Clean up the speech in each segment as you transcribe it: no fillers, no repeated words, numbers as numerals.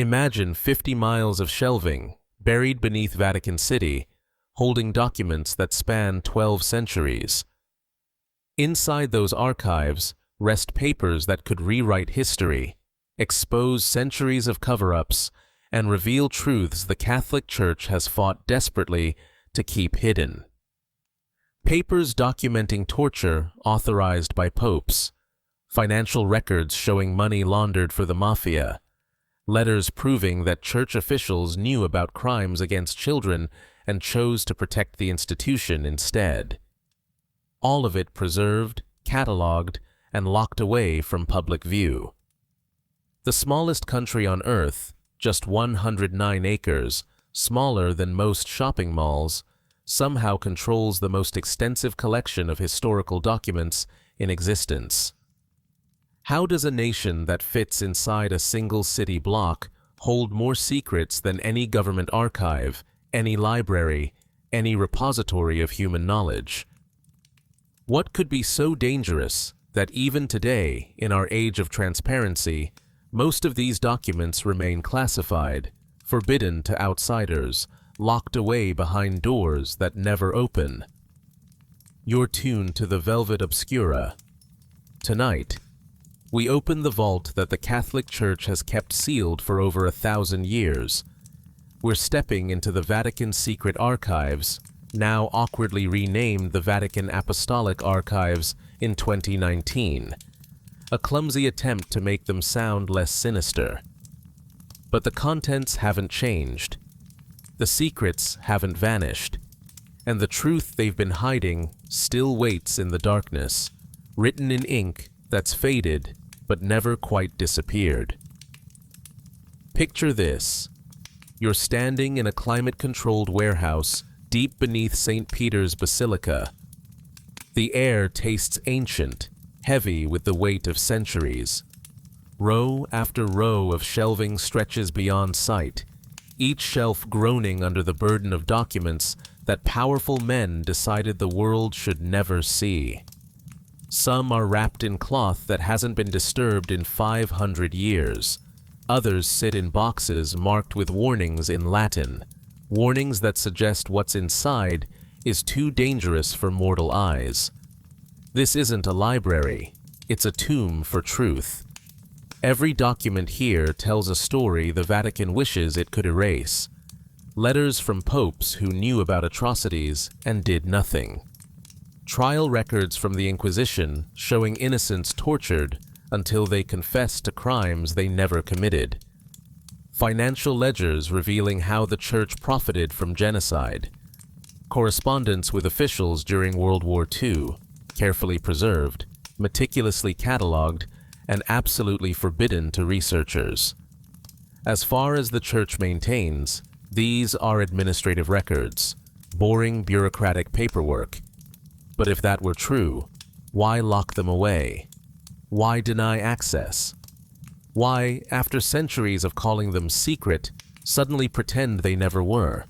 Imagine 50 miles of shelving buried beneath Vatican City, holding documents that span 12 centuries. Inside those archives rest papers that could rewrite history, expose centuries of cover-ups, and reveal truths the Catholic Church has fought desperately to keep hidden. Papers documenting torture authorized by popes, financial records showing money laundered for the mafia, letters proving that church officials knew about crimes against children and chose to protect the institution instead. All of it preserved, catalogued, and locked away from public view. The smallest country on Earth, just 109 acres, smaller than most shopping malls, somehow controls the most extensive collection of historical documents in existence. How does a nation that fits inside a single city block hold more secrets than any government archive, any library, any repository of human knowledge? What could be so dangerous that even today, in our age of transparency, most of these documents remain classified, forbidden to outsiders, locked away behind doors that never open? You're tuned to the Velvet Obscura. Tonight, we open the vault that the Catholic Church has kept sealed for over 1,000 years. We're stepping into the Vatican's secret archives, now awkwardly renamed the Vatican Apostolic Archives in 2019, a clumsy attempt to make them sound less sinister. But the contents haven't changed. The secrets haven't vanished. And the truth they've been hiding still waits in the darkness, written in ink that's faded but never quite disappeared. Picture this. You're standing in a climate-controlled warehouse deep beneath St. Peter's Basilica. The air tastes ancient, heavy with the weight of centuries. Row after row of shelving stretches beyond sight, each shelf groaning under the burden of documents that powerful men decided the world should never see. Some are wrapped in cloth that hasn't been disturbed in 500 years. Others sit in boxes marked with warnings in Latin, warnings that suggest what's inside is too dangerous for mortal eyes. This isn't a library, it's a tomb for truth. Every document here tells a story the Vatican wishes it could erase. Letters from popes who knew about atrocities and did nothing. Trial records from the Inquisition showing innocents tortured until they confessed to crimes they never committed. Financial ledgers revealing how the Church profited from genocide. Correspondence with officials during World War II, carefully preserved, meticulously catalogued, and absolutely forbidden to researchers. As far as the Church maintains, these are administrative records, boring bureaucratic paperwork. But if that were true, why lock them away? Why deny access? Why, after centuries of calling them secret, suddenly pretend they never were?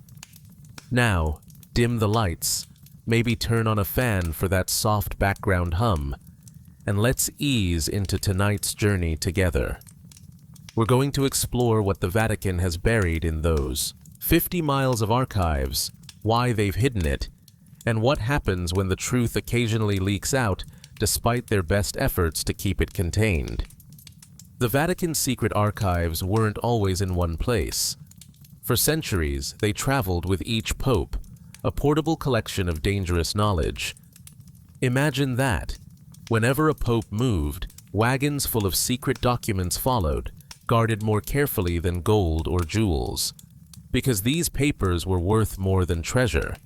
Now, dim the lights, maybe turn on a fan for that soft background hum, and let's ease into tonight's journey together. We're going to explore what the Vatican has buried in those 50 miles of archives, why they've hidden it, and what happens when the truth occasionally leaks out despite their best efforts to keep it contained. The Vatican's secret archives weren't always in one place. For centuries, they traveled with each pope, a portable collection of dangerous knowledge. Imagine that. Whenever a pope moved, wagons full of secret documents followed, guarded more carefully than gold or jewels. Because these papers were worth more than treasure.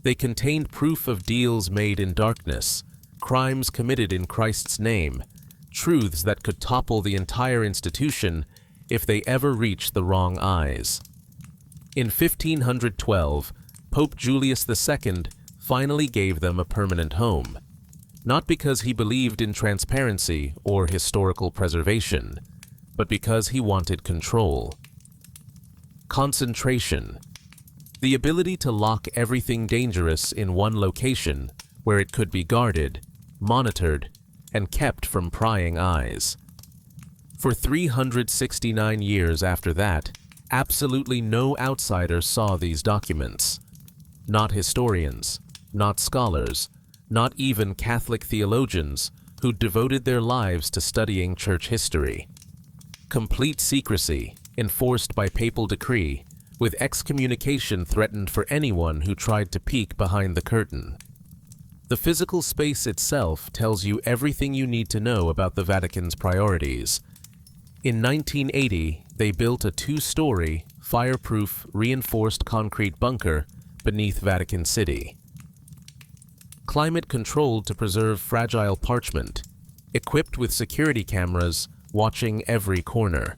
They contained proof of deals made in darkness, crimes committed in Christ's name, truths that could topple the entire institution if they ever reached the wrong eyes. In 1512, Pope Julius II finally gave them a permanent home, not because he believed in transparency or historical preservation, but because he wanted control. Concentration. The ability to lock everything dangerous in one location where it could be guarded, monitored, and kept from prying eyes. For 369 years after that, absolutely no outsider saw these documents. Not historians, not scholars, not even Catholic theologians who devoted their lives to studying church history. Complete secrecy, enforced by papal decree, with excommunication threatened for anyone who tried to peek behind the curtain. The physical space itself tells you everything you need to know about the Vatican's priorities. In 1980, they built a 2-story, fireproof, reinforced concrete bunker beneath Vatican City. Climate controlled to preserve fragile parchment, equipped with security cameras watching every corner.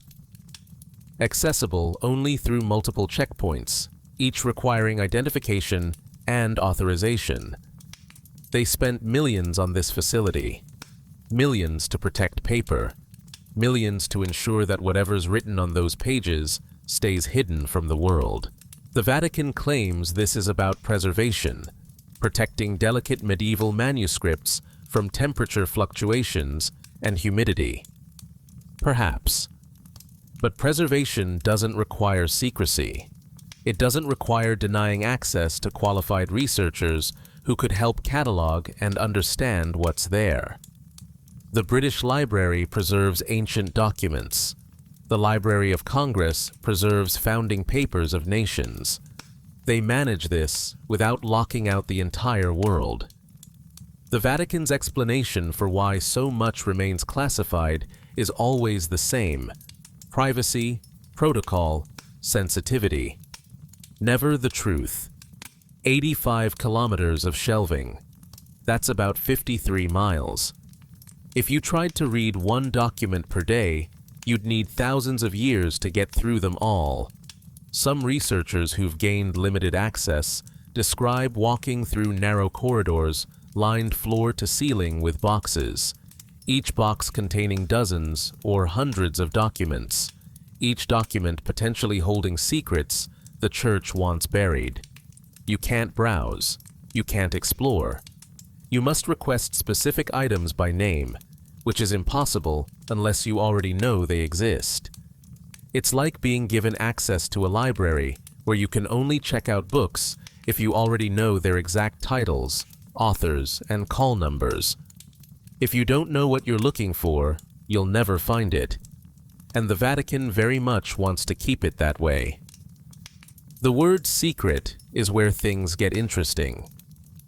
Accessible only through multiple checkpoints, each requiring identification and authorization. They spent millions on this facility, millions to protect paper, millions to ensure that whatever's written on those pages stays hidden from the world. The Vatican claims this is about preservation, protecting delicate medieval manuscripts from temperature fluctuations and humidity. Perhaps. But preservation doesn't require secrecy. It doesn't require denying access to qualified researchers who could help catalog and understand what's there. The British Library preserves ancient documents. The Library of Congress preserves founding papers of nations. They manage this without locking out the entire world. The Vatican's explanation for why so much remains classified is always the same: privacy, protocol, sensitivity. Never the truth. 85 kilometers of shelving. That's about 53 miles. If you tried to read one document per day, you'd need thousands of years to get through them all. Some researchers who've gained limited access describe walking through narrow corridors lined floor to ceiling with boxes, each box containing dozens or hundreds of documents, each document potentially holding secrets the church wants buried. You can't browse. You can't explore. You must request specific items by name, which is impossible unless you already know they exist. It's like being given access to a library where you can only check out books if you already know their exact titles, authors, and call numbers. If you don't know what you're looking for, you'll never find it. And the Vatican very much wants to keep it that way. The word secret is where things get interesting.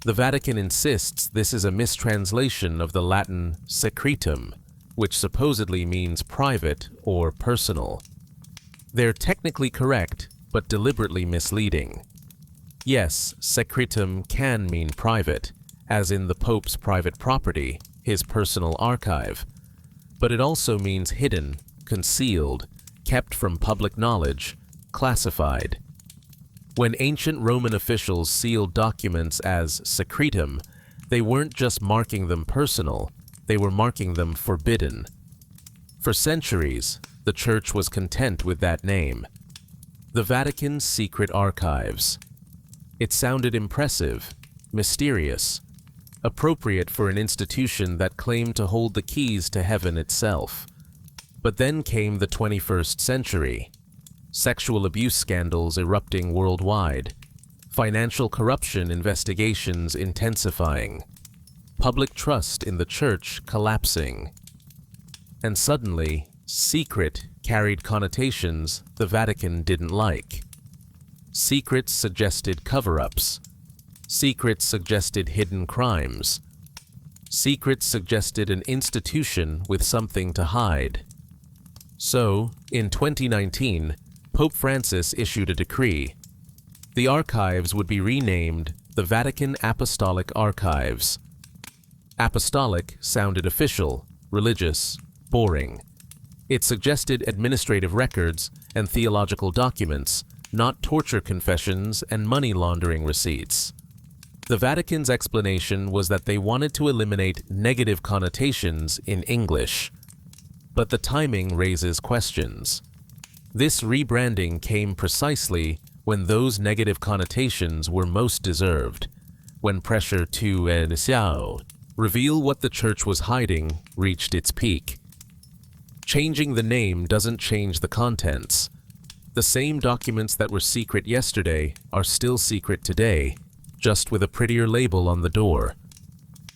The Vatican insists this is a mistranslation of the Latin secretum, which supposedly means private or personal. They're technically correct, but deliberately misleading. Yes, secretum can mean private, as in the Pope's private property, his personal archive. But it also means hidden, concealed, kept from public knowledge, classified. When ancient Roman officials sealed documents as secretum, they weren't just marking them personal, they were marking them forbidden. For centuries, the Church was content with that name. The Vatican's Secret Archives. It sounded impressive, mysterious, appropriate for an institution that claimed to hold the keys to heaven itself. But then came the 21st century. Sexual abuse scandals erupting worldwide, financial corruption investigations intensifying, public trust in the Church collapsing. And suddenly, secret carried connotations the Vatican didn't like. Secrets suggested cover-ups. Secrets suggested hidden crimes. Secrets suggested an institution with something to hide. So, in 2019, Pope Francis issued a decree. The archives would be renamed the Vatican Apostolic Archives. Apostolic sounded official, religious, boring. It suggested administrative records and theological documents, not torture confessions and money laundering receipts. The Vatican's explanation was that they wanted to eliminate negative connotations in English. But the timing raises questions. This rebranding came precisely when those negative connotations were most deserved, when pressure to reveal what the Church was hiding reached its peak. Changing the name doesn't change the contents. The same documents that were secret yesterday are still secret today, just with a prettier label on the door.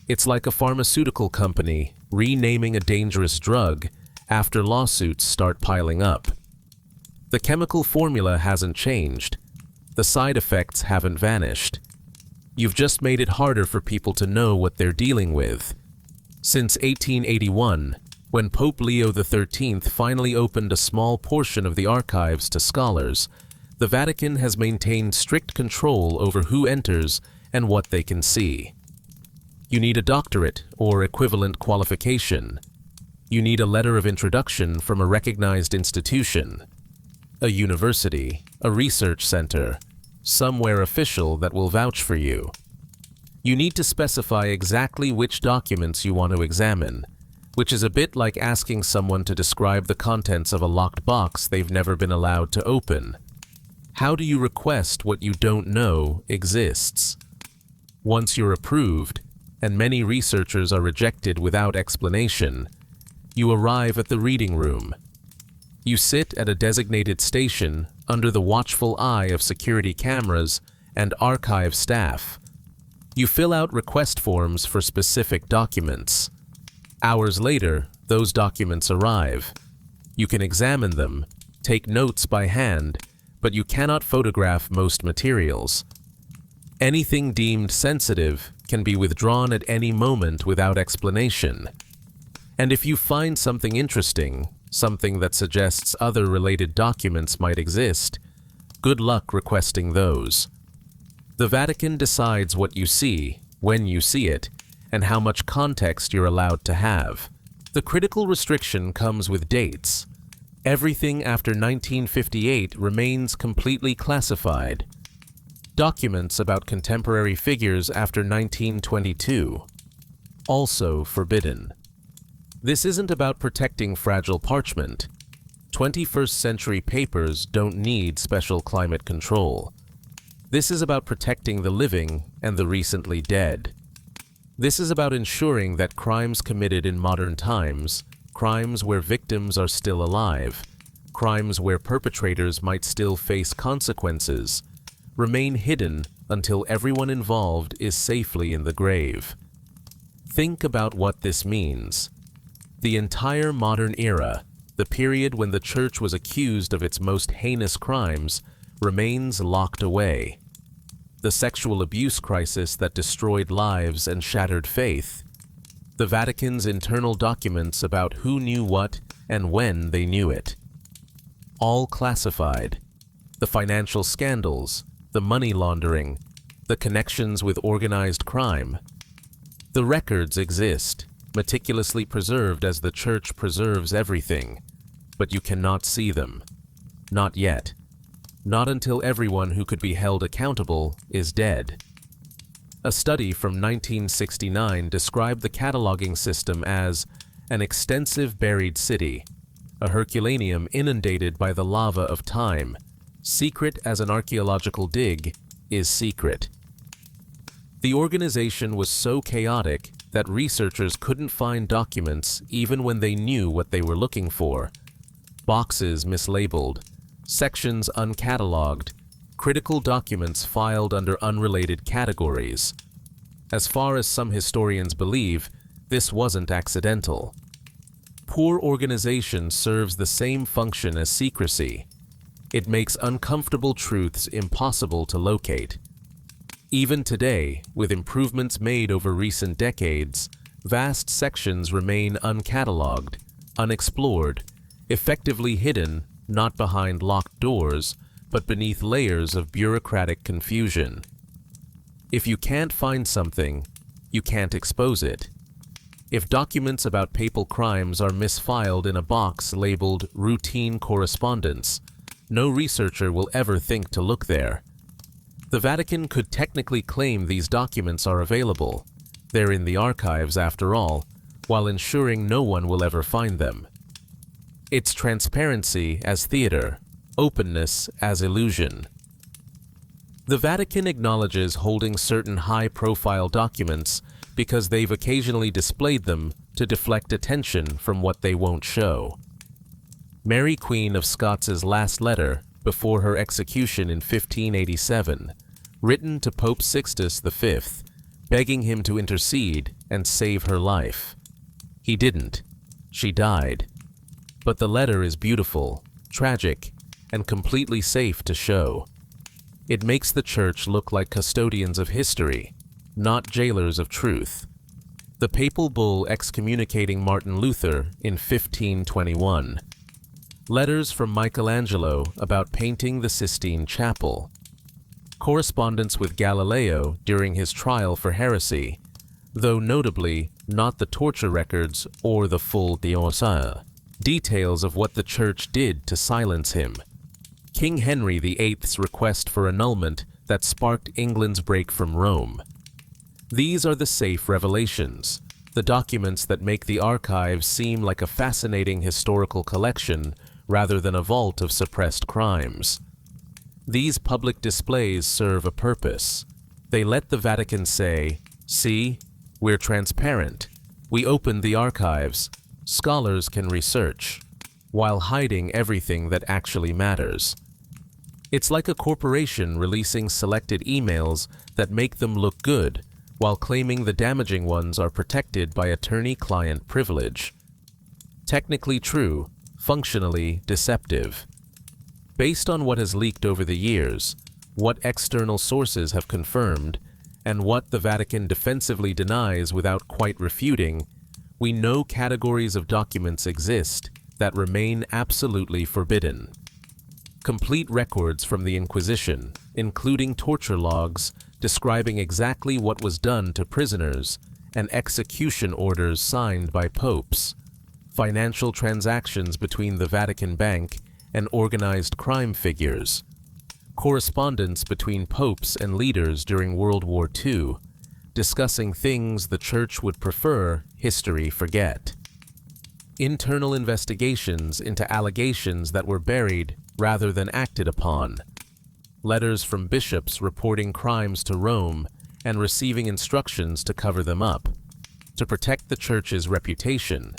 It's like a pharmaceutical company renaming a dangerous drug after lawsuits start piling up. The chemical formula hasn't changed. The side effects haven't vanished. You've just made it harder for people to know what they're dealing with. Since 1881, when Pope Leo XIII finally opened a small portion of the archives to scholars, the Vatican has maintained strict control over who enters and what they can see. You need a doctorate or equivalent qualification. You need a letter of introduction from a recognized institution, a university, a research center, somewhere official that will vouch for you. You need to specify exactly which documents you want to examine, which is a bit like asking someone to describe the contents of a locked box they've never been allowed to open. How do you request what you don't know exists? Once you're approved, and many researchers are rejected without explanation, you arrive at the reading room. You sit at a designated station under the watchful eye of security cameras and archive staff. You fill out request forms for specific documents. Hours later, those documents arrive. You can examine them, take notes by hand, but you cannot photograph most materials. Anything deemed sensitive can be withdrawn at any moment without explanation. And if you find something interesting, something that suggests other related documents might exist, good luck requesting those. The Vatican decides what you see, when you see it, and how much context you're allowed to have. The critical restriction comes with dates. Everything after 1958 remains completely classified. Documents about contemporary figures after 1922, also forbidden. This isn't about protecting fragile parchment. 21st century papers don't need special climate control. This is about protecting the living and the recently dead. This is about ensuring that crimes committed in modern times, crimes where victims are still alive, crimes where perpetrators might still face consequences, remain hidden until everyone involved is safely in the grave. Think about what this means. The entire modern era, the period when the Church was accused of its most heinous crimes, remains locked away. The sexual abuse crisis that destroyed lives and shattered faith. The Vatican's internal documents about who knew what and when they knew it. All classified. The financial scandals, the money laundering, the connections with organized crime. The records exist, meticulously preserved as the Church preserves everything, but you cannot see them. Not yet. Not until everyone who could be held accountable is dead. A study from 1969 described the cataloging system as an extensive buried city, a Herculaneum inundated by the lava of time, secret as an archaeological dig is secret. The organization was so chaotic that researchers couldn't find documents even when they knew what they were looking for. Boxes mislabeled, sections uncatalogued, critical documents filed under unrelated categories. As far as some historians believe, this wasn't accidental. Poor organization serves the same function as secrecy. It makes uncomfortable truths impossible to locate. Even today, with improvements made over recent decades, vast sections remain uncatalogued, unexplored, effectively hidden not behind locked doors, but beneath layers of bureaucratic confusion. If you can't find something, you can't expose it. If documents about papal crimes are misfiled in a box labeled routine correspondence, no researcher will ever think to look there. The Vatican could technically claim these documents are available. They're in the archives after all, while ensuring no one will ever find them. It's transparency as theater, openness as illusion. The Vatican acknowledges holding certain high-profile documents because they've occasionally displayed them to deflect attention from what they won't show. Mary Queen of Scots' last letter before her execution in 1587, written to Pope Sixtus V, begging him to intercede and save her life. He didn't. She died. But the letter is beautiful, tragic, and completely safe to show. It makes the Church look like custodians of history, not jailers of truth. The papal bull excommunicating Martin Luther in 1521. Letters from Michelangelo about painting the Sistine Chapel. Correspondence with Galileo during his trial for heresy, though notably not the torture records or the full dossier. Details of what the Church did to silence him. King Henry VIII's request for annulment that sparked England's break from Rome. These are the safe revelations, the documents that make the archives seem like a fascinating historical collection rather than a vault of suppressed crimes. These public displays serve a purpose. They let the Vatican say, "See, we're transparent. We opened the archives. Scholars can research," while hiding everything that actually matters. It's like a corporation releasing selected emails that make them look good, while claiming the damaging ones are protected by attorney-client privilege. Technically true, functionally deceptive. Based on what has leaked over the years, what external sources have confirmed, and what the Vatican defensively denies without quite refuting, we know categories of documents exist that remain absolutely forbidden. Complete records from the Inquisition, including torture logs describing exactly what was done to prisoners, and execution orders signed by popes. Financial transactions between the Vatican Bank and organized crime figures. Correspondence between popes and leaders during World War II, discussing things the Church would prefer history forget. Internal investigations into allegations that were buried rather than acted upon. Letters from bishops reporting crimes to Rome and receiving instructions to cover them up, to protect the Church's reputation,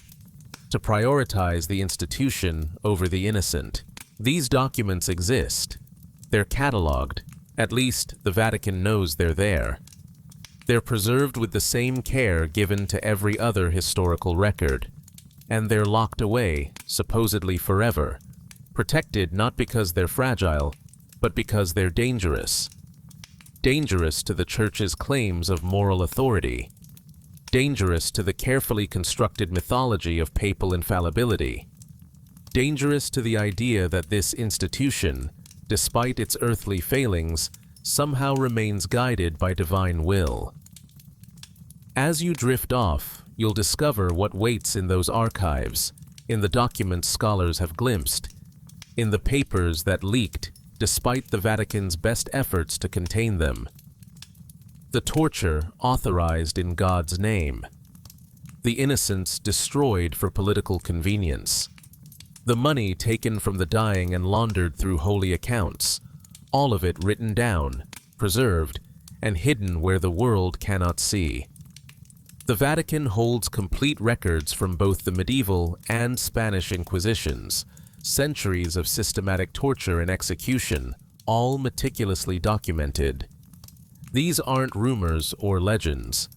to prioritize the institution over the innocent. These documents exist. They're cataloged. At least the Vatican knows they're there. They're preserved with the same care given to every other historical record. And they're locked away, supposedly forever, protected not because they're fragile, but because they're dangerous. Dangerous to the Church's claims of moral authority. Dangerous to the carefully constructed mythology of papal infallibility. Dangerous to the idea that this institution, despite its earthly failings, somehow remains guided by divine will. As you drift off, you'll discover what waits in those archives, in the documents scholars have glimpsed, in the papers that leaked despite the Vatican's best efforts to contain them. The torture authorized in God's name. The innocents destroyed for political convenience. The money taken from the dying and laundered through holy accounts, all of it written down, preserved, and hidden where the world cannot see. The Vatican holds complete records from both the medieval and Spanish Inquisitions, centuries of systematic torture and execution, all meticulously documented. These aren't rumors or legends.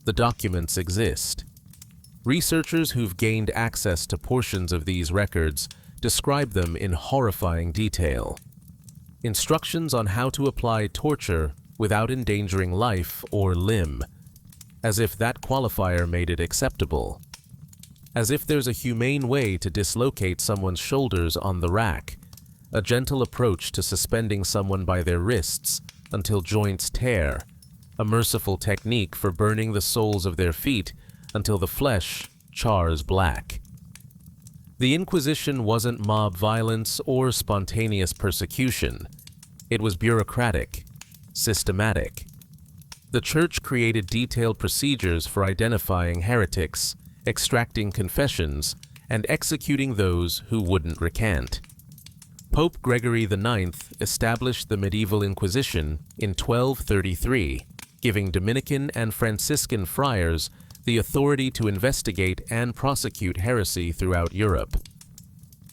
The documents exist. Researchers who've gained access to portions of these records describe them in horrifying detail. Instructions on how to apply torture without endangering life or limb, as if that qualifier made it acceptable. As if there's a humane way to dislocate someone's shoulders on the rack, a gentle approach to suspending someone by their wrists until joints tear, a merciful technique for burning the soles of their feet until the flesh chars black. The Inquisition wasn't mob violence or spontaneous persecution. It was bureaucratic, systematic. The Church created detailed procedures for identifying heretics, extracting confessions, and executing those who wouldn't recant. Pope Gregory IX established the medieval Inquisition in 1233, giving Dominican and Franciscan friars the authority to investigate and prosecute heresy throughout Europe.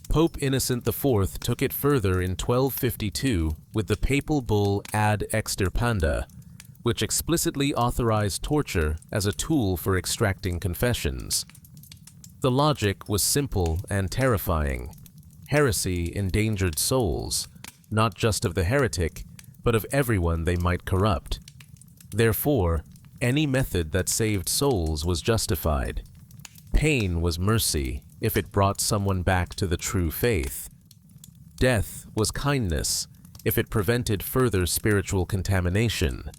Pope Innocent IV took it further in 1252 with the papal bull Ad Extirpanda, which explicitly authorized torture as a tool for extracting confessions. The logic was simple and terrifying. Heresy endangered souls, not just of the heretic, but of everyone they might corrupt. Therefore, any method that saved souls was justified. Pain was mercy if it brought someone back to the true faith. Death was kindness if it prevented further spiritual contamination.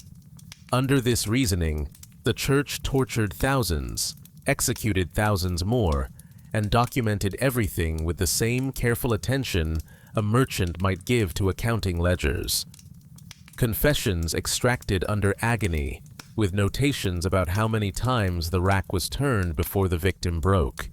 Under this reasoning, the Church tortured thousands, executed thousands more, and documented everything with the same careful attention a merchant might give to accounting ledgers. Confessions extracted under agony, with notations about how many times the rack was turned before the victim broke.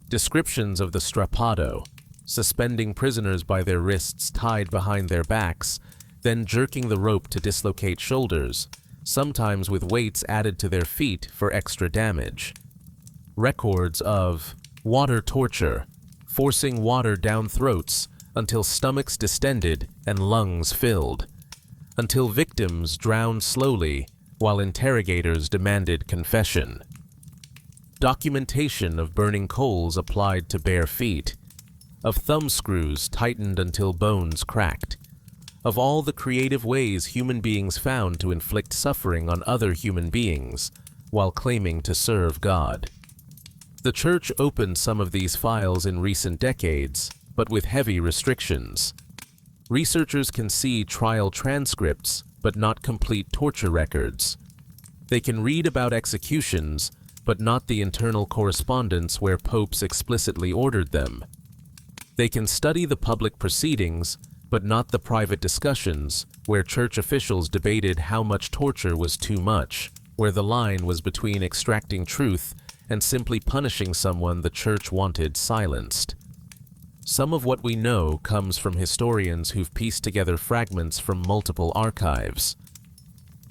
Descriptions of the strappado, suspending prisoners by their wrists tied behind their backs, then jerking the rope to dislocate shoulders, sometimes with weights added to their feet for extra damage. Records of water torture, forcing water down throats until stomachs distended and lungs filled, until victims drowned slowly while interrogators demanded confession. Documentation of burning coals applied to bare feet, of thumb screws tightened until bones cracked, of all the creative ways human beings found to inflict suffering on other human beings while claiming to serve God. The Church opened some of these files in recent decades, but with heavy restrictions. Researchers can see trial transcripts, but not complete torture records. They can read about executions, but not the internal correspondence where popes explicitly ordered them. They can study the public proceedings, but not the private discussions where church officials debated how much torture was too much, where the line was between extracting truth and simply punishing someone the church wanted silenced. Some of what we know comes from historians who've pieced together fragments from multiple archives.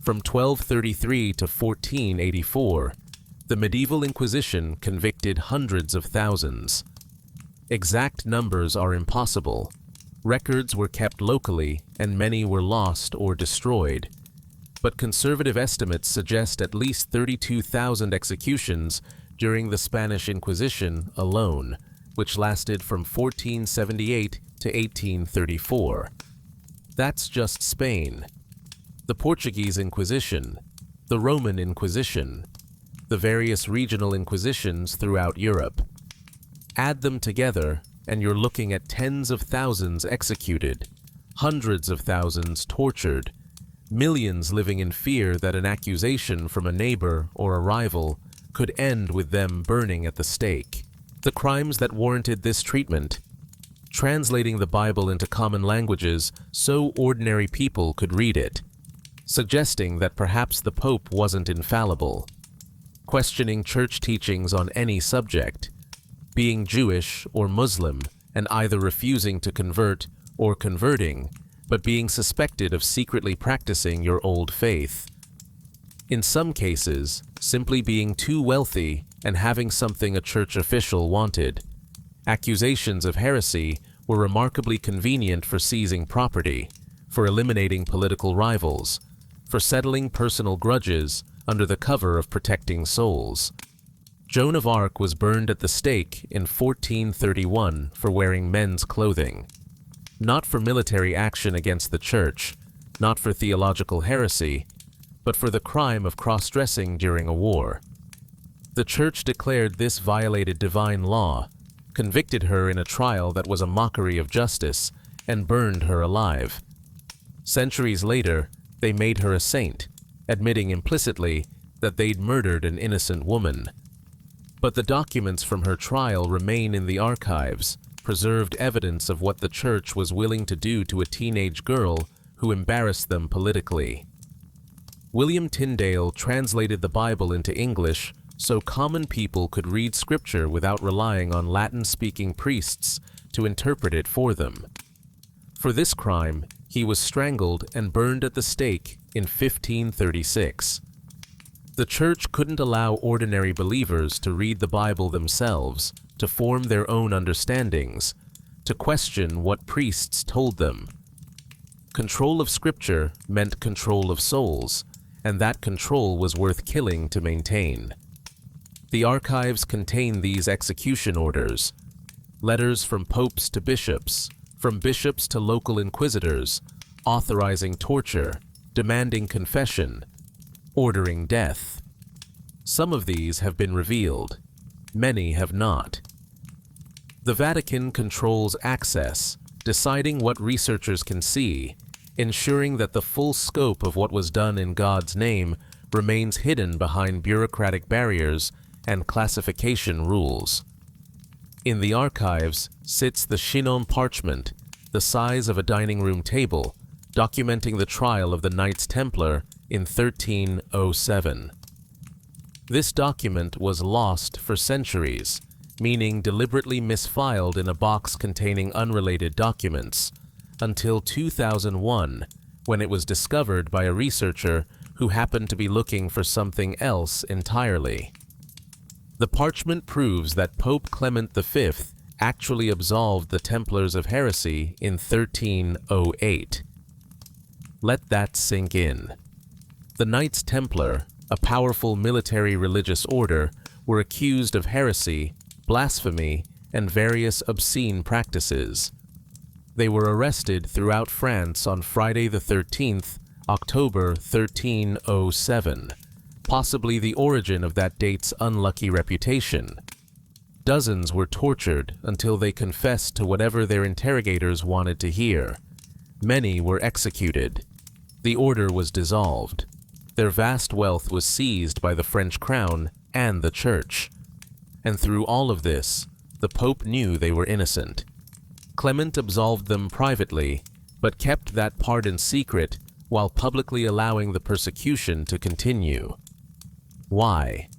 From 1233 to 1484, the medieval Inquisition convicted hundreds of thousands. Exact numbers are impossible. Records were kept locally, and many were lost or destroyed. But conservative estimates suggest at least 32,000 executions during the Spanish Inquisition alone, which lasted from 1478 to 1834. That's just Spain. The Portuguese Inquisition, the Roman Inquisition, the various regional inquisitions throughout Europe. Add them together, and you're looking at tens of thousands executed, hundreds of thousands tortured, millions living in fear that an accusation from a neighbor or a rival could end with them burning at the stake. The crimes that warranted this treatment: translating the Bible into common languages so ordinary people could read it, suggesting that perhaps the Pope wasn't infallible, questioning church teachings on any subject, being Jewish or Muslim and either refusing to convert or converting, but being suspected of secretly practicing your old faith. In some cases, simply being too wealthy and having something a church official wanted. Accusations of heresy were remarkably convenient for seizing property, for eliminating political rivals, for settling personal grudges under the cover of protecting souls. Joan of Arc was burned at the stake in 1431 for wearing men's clothing. Not for military action against the church, not for theological heresy, but for the crime of cross-dressing during a war. The church declared this violated divine law, convicted her in a trial that was a mockery of justice, and burned her alive. Centuries later, they made her a saint, admitting implicitly that they'd murdered an innocent woman. But the documents from her trial remain in the archives, preserved evidence of what the church was willing to do to a teenage girl who embarrassed them politically. William Tyndale translated the Bible into English so common people could read scripture without relying on Latin-speaking priests to interpret it for them. For this crime, he was strangled and burned at the stake in 1536. The church couldn't allow ordinary believers to read the Bible themselves, to form their own understandings, to question what priests told them. Control of Scripture meant control of souls, and that control was worth killing to maintain. The archives contain these execution orders, letters from popes to bishops, from bishops to local inquisitors, authorizing torture, demanding confession, ordering death. Some of these have been revealed, many have not. The Vatican controls access, deciding what researchers can see, ensuring that the full scope of what was done in God's name remains hidden behind bureaucratic barriers and classification rules. In the archives sits the Chinon parchment, the size of a dining room table, documenting the trial of the Knights Templar in 1307. This document was lost for centuries, meaning deliberately misfiled in a box containing unrelated documents, until 2001, when it was discovered by a researcher who happened to be looking for something else entirely. The parchment proves that Pope Clement V actually absolved the Templars of heresy in 1308. Let that sink in. The Knights Templar, a powerful military religious order, were accused of heresy, blasphemy, and various obscene practices. They were arrested throughout France on Friday the 13th, October 1307, possibly the origin of that date's unlucky reputation. Dozens were tortured until they confessed to whatever their interrogators wanted to hear. Many were executed. The order was dissolved. Their vast wealth was seized by the French crown and the Church. And through all of this, the Pope knew they were innocent. Clement absolved them privately, but kept that pardon secret while publicly allowing the persecution to continue. Why?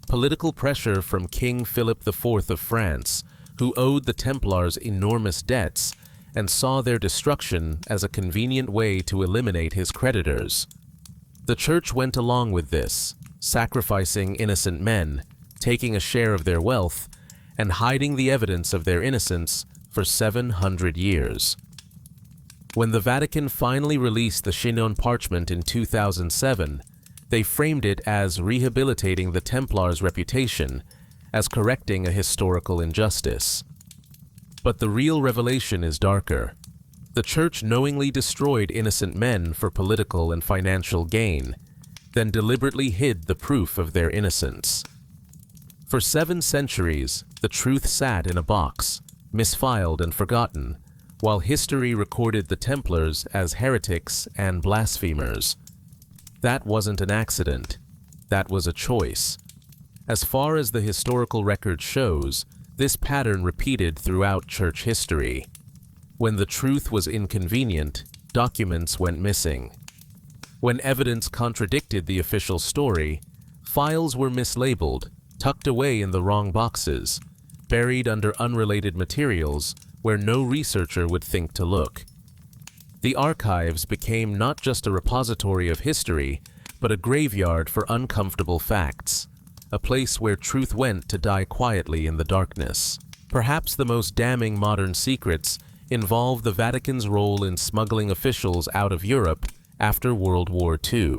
Political pressure from King Philip IV of France, who owed the Templars enormous debts and saw their destruction as a convenient way to eliminate his creditors. The Church went along with this, sacrificing innocent men, taking a share of their wealth, and hiding the evidence of their innocence for 700 years. When the Vatican finally released the Chinon parchment in 2007, they framed it as rehabilitating the Templars' reputation, as correcting a historical injustice. But the real revelation is darker. The Church knowingly destroyed innocent men for political and financial gain, then deliberately hid the proof of their innocence. For 7 centuries, the truth sat in a box, misfiled and forgotten, while history recorded the Templars as heretics and blasphemers. That wasn't an accident. That was a choice. As far as the historical record shows, this pattern repeated throughout Church history. When the truth was inconvenient, documents went missing. When evidence contradicted the official story, files were mislabeled, tucked away in the wrong boxes, buried under unrelated materials where no researcher would think to look. The archives became not just a repository of history, but a graveyard for uncomfortable facts, a place where truth went to die quietly in the darkness. Perhaps the most damning modern secrets involve the Vatican's role in smuggling officials out of Europe after World War II.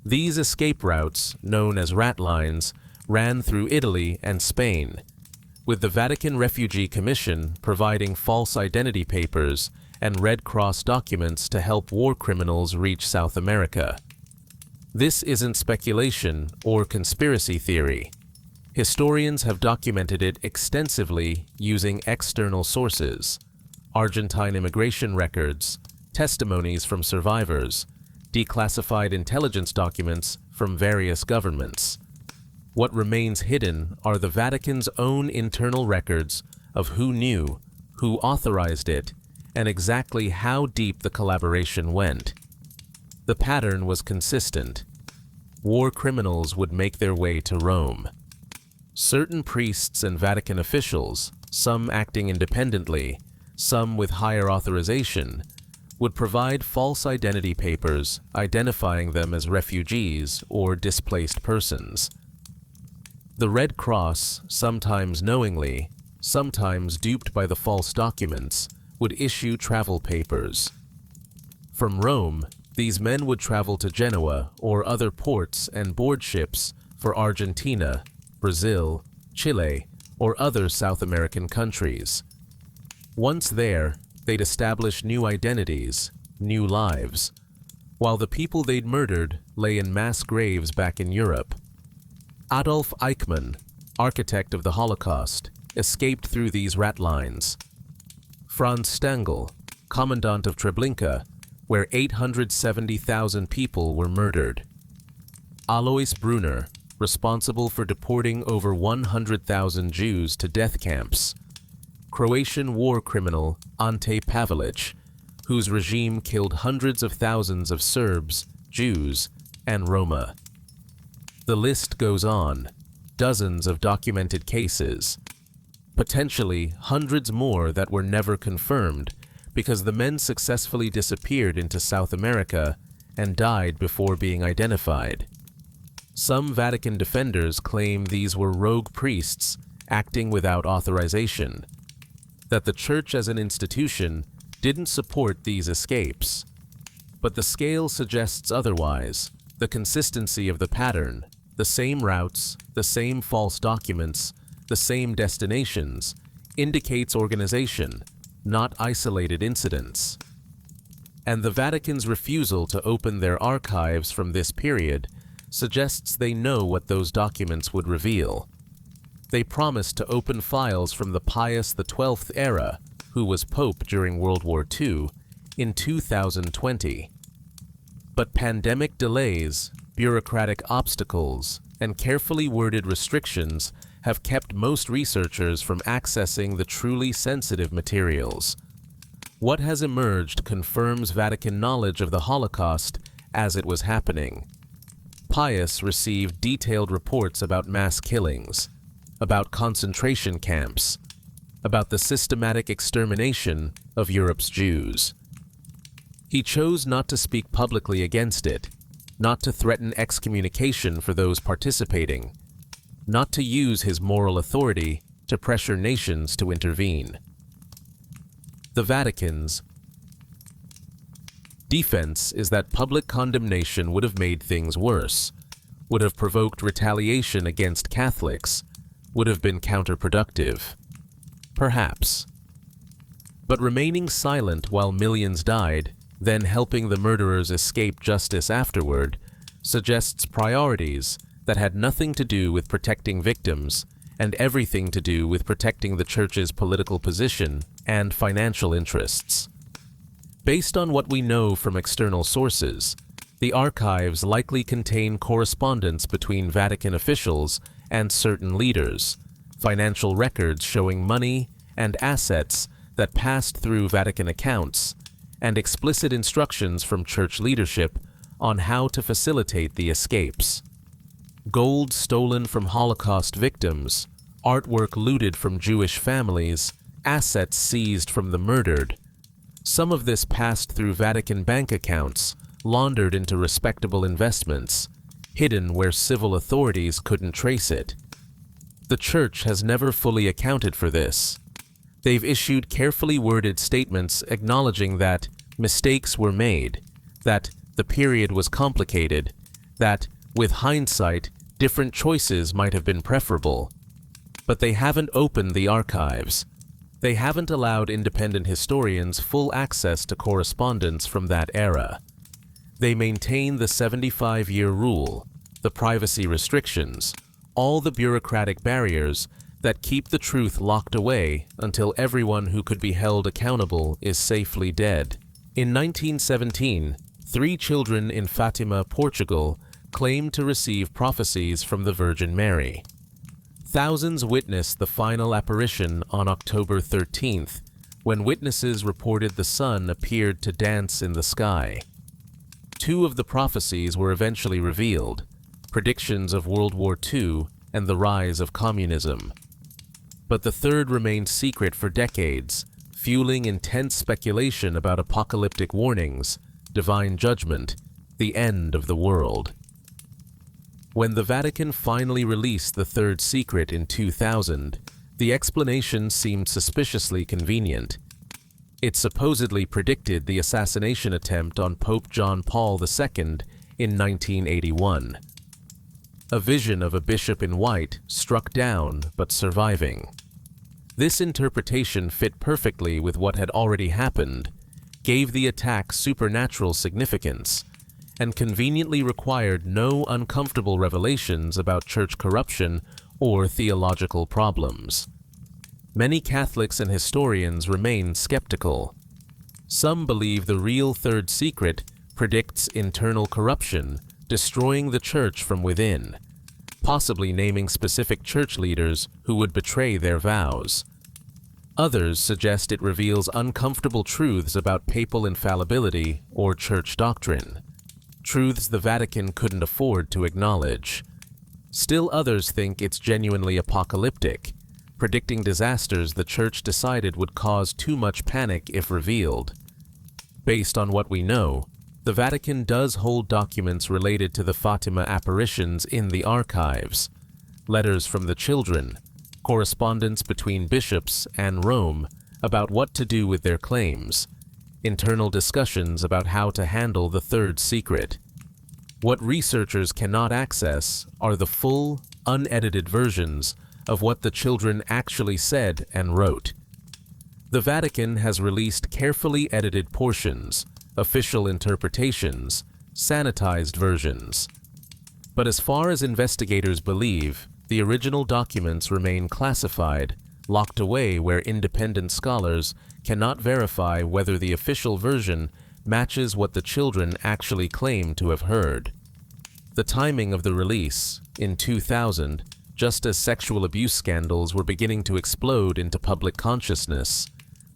These escape routes, known as rat lines, ran through Italy and Spain, with the Vatican Refugee Commission providing false identity papers and Red Cross documents to help war criminals reach South America. This isn't speculation or conspiracy theory. Historians have documented it extensively using external sources: Argentine immigration records, testimonies from survivors, declassified intelligence documents from various governments. What remains hidden are the Vatican's own internal records of who knew, who authorized it, and exactly how deep the collaboration went. The pattern was consistent. War criminals would make their way to Rome. Certain priests and Vatican officials, some acting independently, some with higher authorization, would provide false identity papers identifying them as refugees or displaced persons. The Red Cross, sometimes knowingly, sometimes duped by the false documents, would issue travel papers. From Rome, these men would travel to Genoa or other ports and board ships for Argentina, Brazil, Chile, or other South American countries. Once there, they'd establish new identities, new lives, while the people they'd murdered lay in mass graves back in Europe. Adolf Eichmann, architect of the Holocaust, escaped through these rat lines. Franz Stangl, commandant of Treblinka, where 870,000 people were murdered. Alois Brunner, responsible for deporting over 100,000 Jews to death camps. Croatian war criminal Ante Pavelic, whose regime killed hundreds of thousands of Serbs, Jews, and Roma. The list goes on, dozens of documented cases, potentially hundreds more that were never confirmed because the men successfully disappeared into South America and died before being identified. Some Vatican defenders claim these were rogue priests acting without authorization, that the Church as an institution didn't support these escapes. But the scale suggests otherwise. The consistency of the pattern, the same routes, the same false documents, the same destinations, indicates organization, not isolated incidents. And the Vatican's refusal to open their archives from this period suggests they know what those documents would reveal. They promised to open files from the Pius XII era, who was Pope during World War II, in 2020. But pandemic delays, bureaucratic obstacles, and carefully worded restrictions have kept most researchers from accessing the truly sensitive materials. What has emerged confirms Vatican knowledge of the Holocaust as it was happening. Pius received detailed reports about mass killings, about concentration camps, about the systematic extermination of Europe's Jews. He chose not to speak publicly against it, not to threaten excommunication for those participating, not to use his moral authority to pressure nations to intervene. The Vatican's defense is that public condemnation would have made things worse, would have provoked retaliation against Catholics, would have been counterproductive. Perhaps. But remaining silent while millions died, then helping the murderers escape justice afterward, suggests priorities that had nothing to do with protecting victims and everything to do with protecting the Church's political position and financial interests. Based on what we know from external sources, the archives likely contain correspondence between Vatican officials and certain leaders, financial records showing money and assets that passed through Vatican accounts, and explicit instructions from Church leadership on how to facilitate the escapes. Gold stolen from Holocaust victims, artwork looted from Jewish families, assets seized from the murdered. Some of this passed through Vatican bank accounts, laundered into respectable investments, hidden where civil authorities couldn't trace it. The Church has never fully accounted for this. They've issued carefully worded statements acknowledging that mistakes were made, that the period was complicated, that, with hindsight, different choices might have been preferable. But they haven't opened the archives. They haven't allowed independent historians full access to correspondence from that era. They maintain the 75-year rule, the privacy restrictions, all the bureaucratic barriers that keep the truth locked away until everyone who could be held accountable is safely dead. In 1917, 3 children in Fatima, Portugal, claimed to receive prophecies from the Virgin Mary. Thousands witnessed the final apparition on October 13th, when witnesses reported the sun appeared to dance in the sky. 2 of the prophecies were eventually revealed, predictions of World War II and the rise of communism. But the 3rd remained secret for decades, fueling intense speculation about apocalyptic warnings, divine judgment, the end of the world. When the Vatican finally released the 3rd secret in 2000, The explanation seemed suspiciously convenient. It supposedly predicted the assassination attempt on Pope John Paul II in 1981. A vision of a bishop in white, struck down but surviving. This interpretation fit perfectly with what had already happened, gave the attack supernatural significance, and conveniently required no uncomfortable revelations about church corruption or theological problems. Many Catholics and historians remain skeptical. Some believe the real third secret predicts internal corruption, destroying the church from within, possibly naming specific church leaders who would betray their vows. Others suggest it reveals uncomfortable truths about papal infallibility or church doctrine, truths the Vatican couldn't afford to acknowledge. Still others think it's genuinely apocalyptic, predicting disasters the church decided would cause too much panic if revealed. Based on what we know, the Vatican does hold documents related to the Fatima apparitions in the archives, letters from the children, correspondence between bishops and Rome about what to do with their claims, internal discussions about how to handle the third secret. What researchers cannot access are the full, unedited versions of what the children actually said and wrote. The Vatican has released carefully edited portions, official interpretations, sanitized versions. But as far as investigators believe, the original documents remain classified, locked away where independent scholars cannot verify whether the official version matches what the children actually claim to have heard. The timing of the release, in 2000, just as sexual abuse scandals were beginning to explode into public consciousness,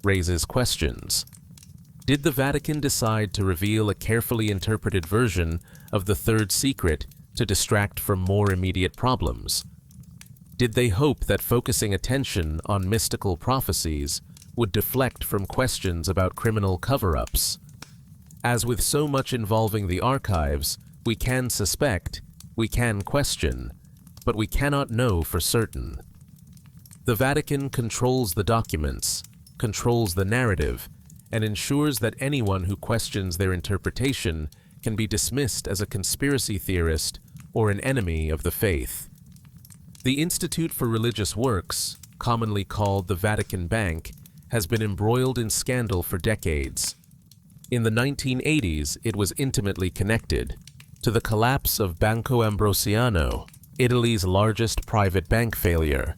raises questions. Did the Vatican decide to reveal a carefully interpreted version of the third secret to distract from more immediate problems? Did they hope that focusing attention on mystical prophecies would deflect from questions about criminal cover-ups? As with so much involving the archives, we can suspect, we can question, but we cannot know for certain. The Vatican controls the documents, controls the narrative, and ensures that anyone who questions their interpretation can be dismissed as a conspiracy theorist or an enemy of the faith. The Institute for Religious Works, commonly called the Vatican Bank, has been embroiled in scandal for decades. In the 1980s, it was intimately connected to the collapse of Banco Ambrosiano, Italy's largest private bank failure.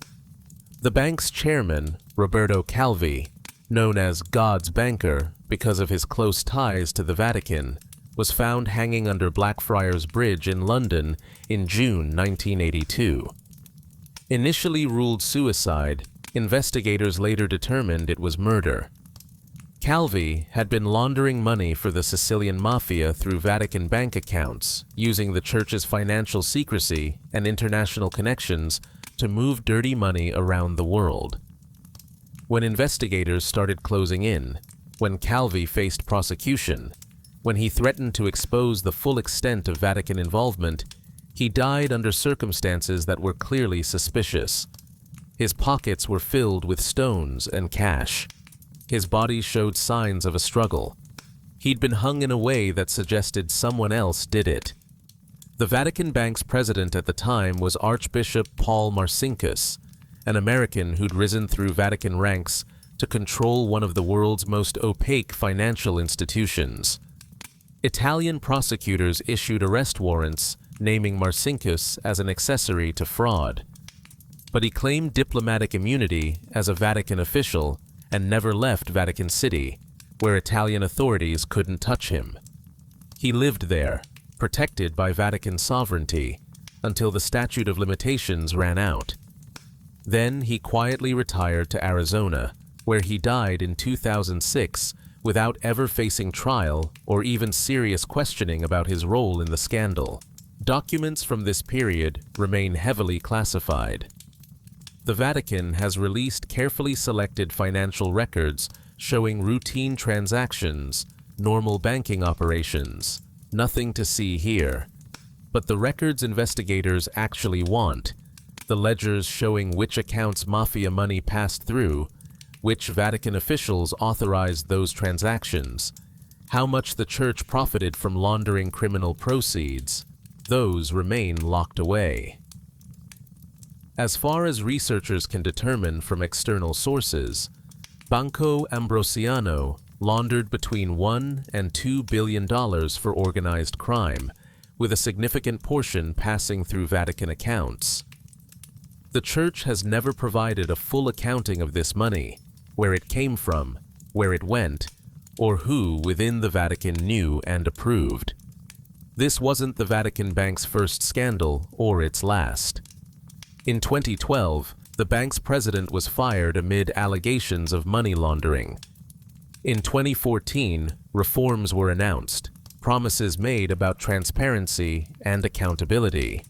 The bank's chairman, Roberto Calvi, known as God's banker because of his close ties to the Vatican, was found hanging under Blackfriars Bridge in London in June 1982. Initially ruled suicide, investigators later determined it was murder. Calvi had been laundering money for the Sicilian mafia through Vatican bank accounts, using the church's financial secrecy and international connections to move dirty money around the world. When investigators started closing in, when Calvi faced prosecution, when he threatened to expose the full extent of Vatican involvement, he died under circumstances that were clearly suspicious. His pockets were filled with stones and cash. His body showed signs of a struggle. He'd been hung in a way that suggested someone else did it. The Vatican Bank's president at the time was Archbishop Paul Marcinkus, an American who'd risen through Vatican ranks to control one of the world's most opaque financial institutions. Italian prosecutors issued arrest warrants naming Marcinkus as an accessory to fraud. But he claimed diplomatic immunity as a Vatican official and never left Vatican City, where Italian authorities couldn't touch him. He lived there, protected by Vatican sovereignty, until the statute of limitations ran out. Then he quietly retired to Arizona, where he died in 2006 without ever facing trial or even serious questioning about his role in the scandal. Documents from this period remain heavily classified. The Vatican has released carefully selected financial records showing routine transactions, normal banking operations. Nothing to see here. But the records investigators actually want, the ledgers showing which accounts mafia money passed through, which Vatican officials authorized those transactions, how much the Church profited from laundering criminal proceeds, those remain locked away. As far as researchers can determine from external sources, Banco Ambrosiano laundered between $1 and $2 billion for organized crime, with a significant portion passing through Vatican accounts. The Church has never provided a full accounting of this money, where it came from, where it went, or who within the Vatican knew and approved. This wasn't the Vatican Bank's first scandal or its last. In 2012, the bank's president was fired amid allegations of money laundering. In 2014, reforms were announced, promises made about transparency and accountability.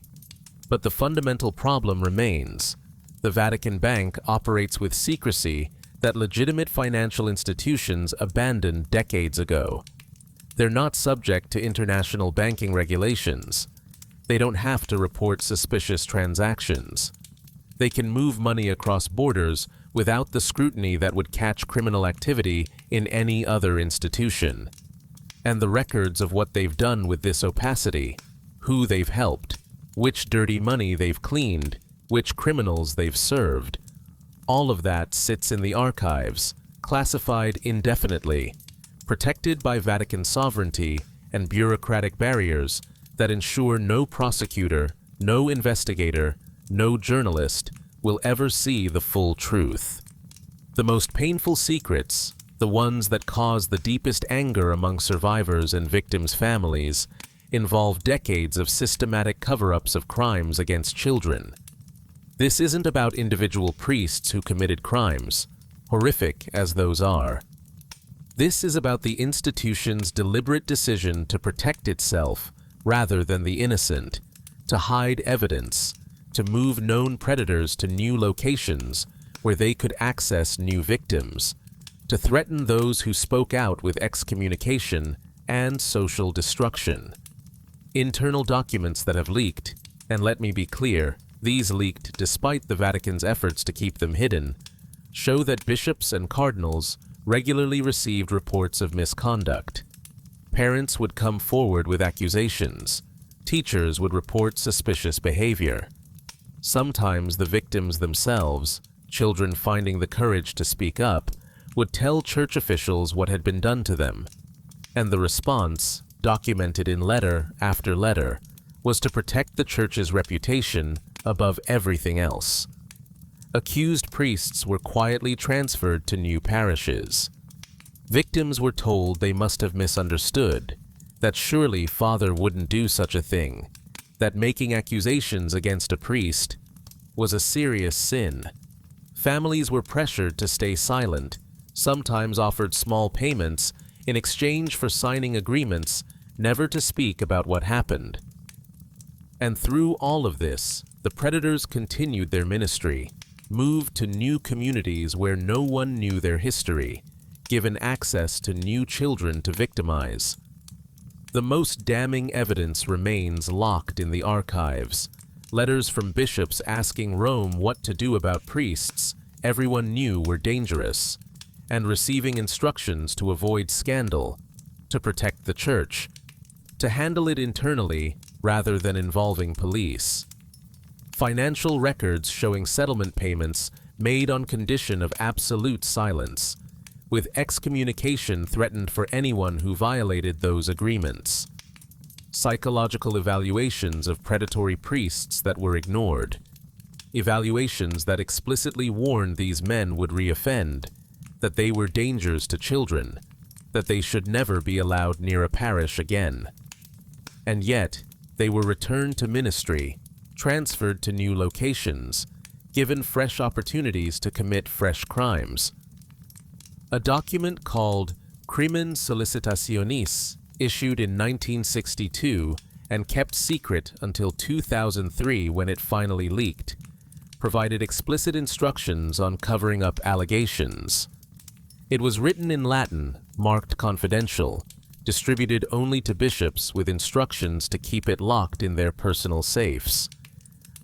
But the fundamental problem remains. The Vatican Bank operates with secrecy that legitimate financial institutions abandoned decades ago. They're not subject to international banking regulations. They don't have to report suspicious transactions. They can move money across borders without the scrutiny that would catch criminal activity in any other institution. And the records of what they've done with this opacity, who they've helped, which dirty money they've cleaned, which criminals they've served, all of that sits in the archives, classified indefinitely, protected by Vatican sovereignty and bureaucratic barriers that ensure no prosecutor, no investigator, no journalist will ever see the full truth. The most painful secrets, the ones that cause the deepest anger among survivors and victims' families, involve decades of systematic cover-ups of crimes against children. This isn't about individual priests who committed crimes, horrific as those are. This is about the institution's deliberate decision to protect itself rather than the innocent, to hide evidence, to move known predators to new locations where they could access new victims, to threaten those who spoke out with excommunication and social destruction. Internal documents that have leaked, and let me be clear, these leaked despite the Vatican's efforts to keep them hidden, show that bishops and cardinals regularly received reports of misconduct. Parents would come forward with accusations. Teachers would report suspicious behavior. Sometimes the victims themselves, children finding the courage to speak up, would tell church officials what had been done to them. And the response, documented in letter after letter, was to protect the church's reputation above everything else. Accused priests were quietly transferred to new parishes. Victims were told they must have misunderstood, that surely Father wouldn't do such a thing, that making accusations against a priest was a serious sin. Families were pressured to stay silent, sometimes offered small payments in exchange for signing agreements never to speak about what happened. And through all of this, the predators continued their ministry, moved to new communities where no one knew their history, given access to new children to victimize. The most damning evidence remains locked in the archives. Letters from bishops asking Rome what to do about priests everyone knew were dangerous, and receiving instructions to avoid scandal, to protect the church, to handle it internally rather than involving police. Financial records showing settlement payments made on condition of absolute silence, with excommunication threatened for anyone who violated those agreements. Psychological evaluations of predatory priests that were ignored. Evaluations that explicitly warned these men would reoffend, that they were dangers to children, that they should never be allowed near a parish again. And yet, they were returned to ministry, transferred to new locations, given fresh opportunities to commit fresh crimes. A document called Crimen Solicitationis, issued in 1962 and kept secret until 2003 when it finally leaked, provided explicit instructions on covering up allegations. It was written in Latin, marked confidential, distributed only to bishops with instructions to keep it locked in their personal safes.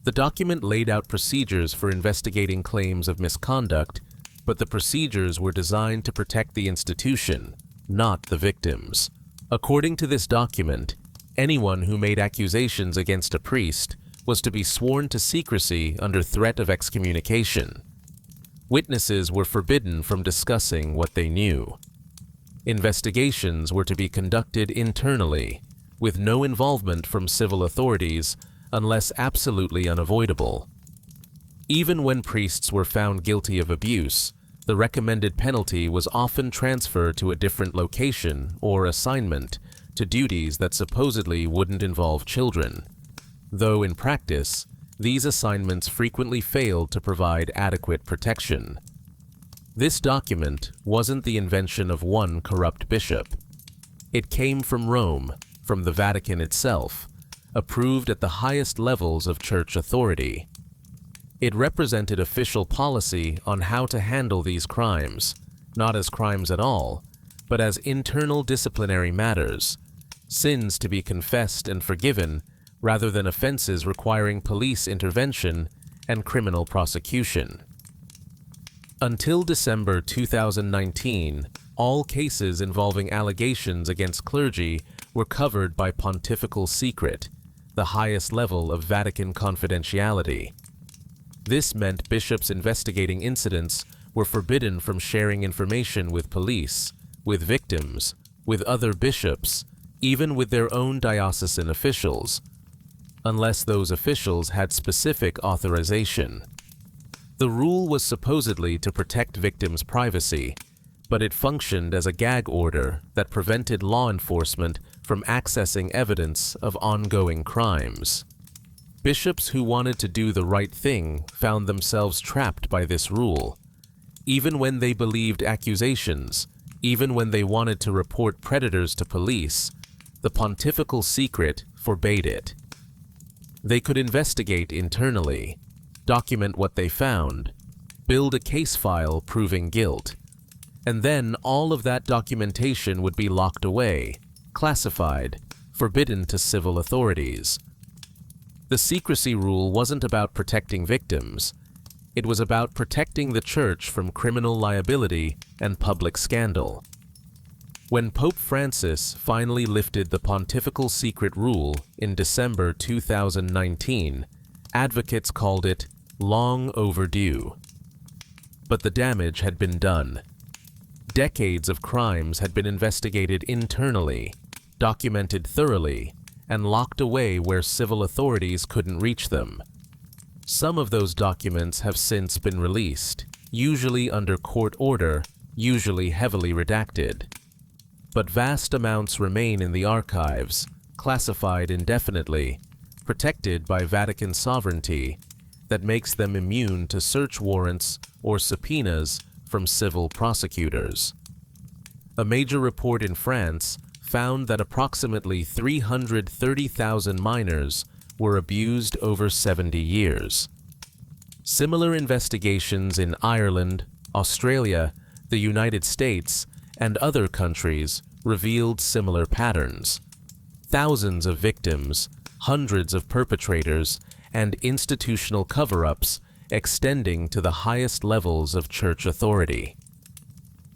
The document laid out procedures for investigating claims of misconduct, but the procedures were designed to protect the institution, not the victims. According to this document, anyone who made accusations against a priest was to be sworn to secrecy under threat of excommunication. Witnesses were forbidden from discussing what they knew. Investigations were to be conducted internally, with no involvement from civil authorities unless absolutely unavoidable. Even when priests were found guilty of abuse, the recommended penalty was often transfer to a different location or assignment to duties that supposedly wouldn't involve children, though in practice, these assignments frequently failed to provide adequate protection. This document wasn't the invention of one corrupt bishop. It came from Rome, from the Vatican itself, approved at the highest levels of church authority. It represented official policy on how to handle these crimes, not as crimes at all, but as internal disciplinary matters, sins to be confessed and forgiven rather than offenses requiring police intervention and criminal prosecution. Until December 2019, all cases involving allegations against clergy were covered by pontifical secret, the highest level of Vatican confidentiality. This meant bishops investigating incidents were forbidden from sharing information with police, with victims, with other bishops, even with their own diocesan officials, unless those officials had specific authorization. The rule was supposedly to protect victims' privacy, but it functioned as a gag order that prevented law enforcement from accessing evidence of ongoing crimes. Bishops who wanted to do the right thing found themselves trapped by this rule. Even when they believed accusations, even when they wanted to report predators to police, the pontifical secret forbade it. They could investigate internally, document what they found, build a case file proving guilt, and then all of that documentation would be locked away, classified, forbidden to civil authorities. The secrecy rule wasn't about protecting victims. It was about protecting the church from criminal liability and public scandal. When Pope Francis finally lifted the pontifical secret rule in December 2019, advocates called it long overdue. But the damage had been done. Decades of crimes had been investigated internally, documented thoroughly, and locked away where civil authorities couldn't reach them. Some of those documents have since been released, usually under court order, usually heavily redacted. But vast amounts remain in the archives, classified indefinitely, protected by Vatican sovereignty, that makes them immune to search warrants or subpoenas from civil prosecutors. A major report in France found that approximately 330,000 minors were abused over 70 years. Similar investigations in Ireland, Australia, the United States, and other countries revealed similar patterns. Thousands of victims, hundreds of perpetrators, and institutional cover-ups extending to the highest levels of church authority.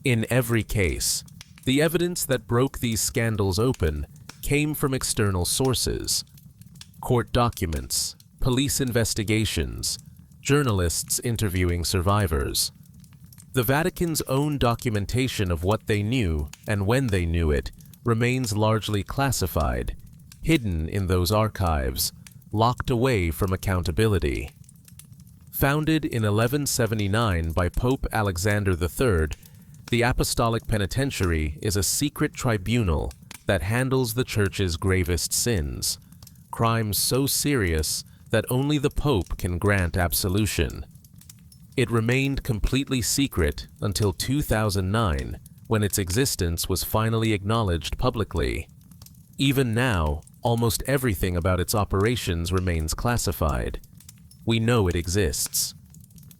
In every case, the evidence that broke these scandals open came from external sources: court documents, police investigations, journalists interviewing survivors. The Vatican's own documentation of what they knew and when they knew it remains largely classified, hidden in those archives, locked away from accountability. Founded in 1179 by Pope Alexander III, the Apostolic Penitentiary is a secret tribunal that handles the Church's gravest sins, crimes so serious that only the Pope can grant absolution. It remained completely secret until 2009, when its existence was finally acknowledged publicly. Even now, almost everything about its operations remains classified. We know it exists.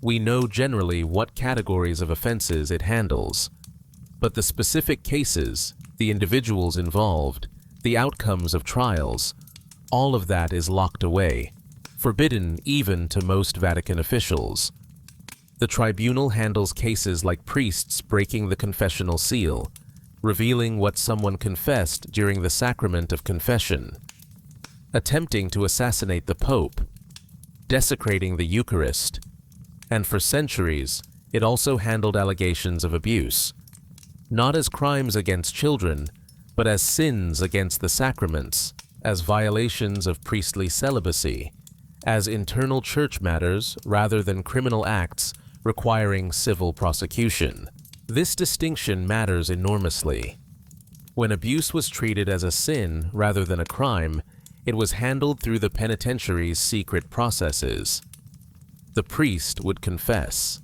We know generally what categories of offenses it handles. But the specific cases, the individuals involved, the outcomes of trials, all of that is locked away. forbidden even to most Vatican officials. The tribunal handles cases like priests breaking the confessional seal, revealing what someone confessed during the sacrament of confession, attempting to assassinate the Pope, desecrating the Eucharist, and for centuries, it also handled allegations of abuse, not as crimes against children, but as sins against the sacraments, as violations of priestly celibacy, as internal church matters rather than criminal acts requiring civil prosecution. This distinction matters enormously. When abuse was treated as a sin rather than a crime, it was handled through the penitentiary's secret processes. The priest would confess.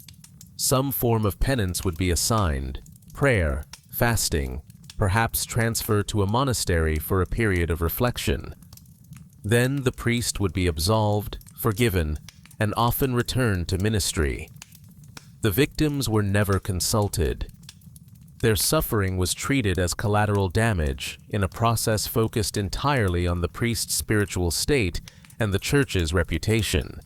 Some form of penance would be assigned: prayer, fasting, perhaps transfer to a monastery for a period of reflection. Then the priest would be absolved, forgiven, and often returned to ministry. The victims were never consulted. Their suffering was treated as collateral damage in a process focused entirely on the priest's spiritual state and the church's reputation.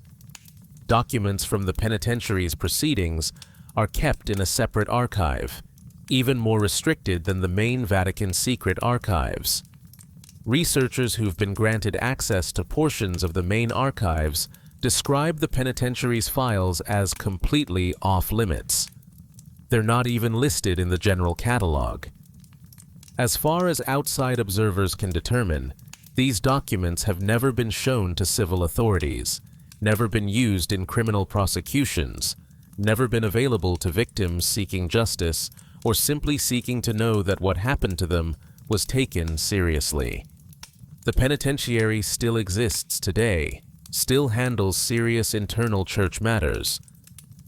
Documents from the penitentiary's proceedings are kept in a separate archive, even more restricted than the main Vatican secret archives. Researchers who've been granted access to portions of the main archives describe the penitentiary's files as completely off-limits. They're not even listed in the general catalog. As far as outside observers can determine, these documents have never been shown to civil authorities, never been used in criminal prosecutions, never been available to victims seeking justice or simply seeking to know that what happened to them was taken seriously. The penitentiary still exists today, still handles serious internal church matters,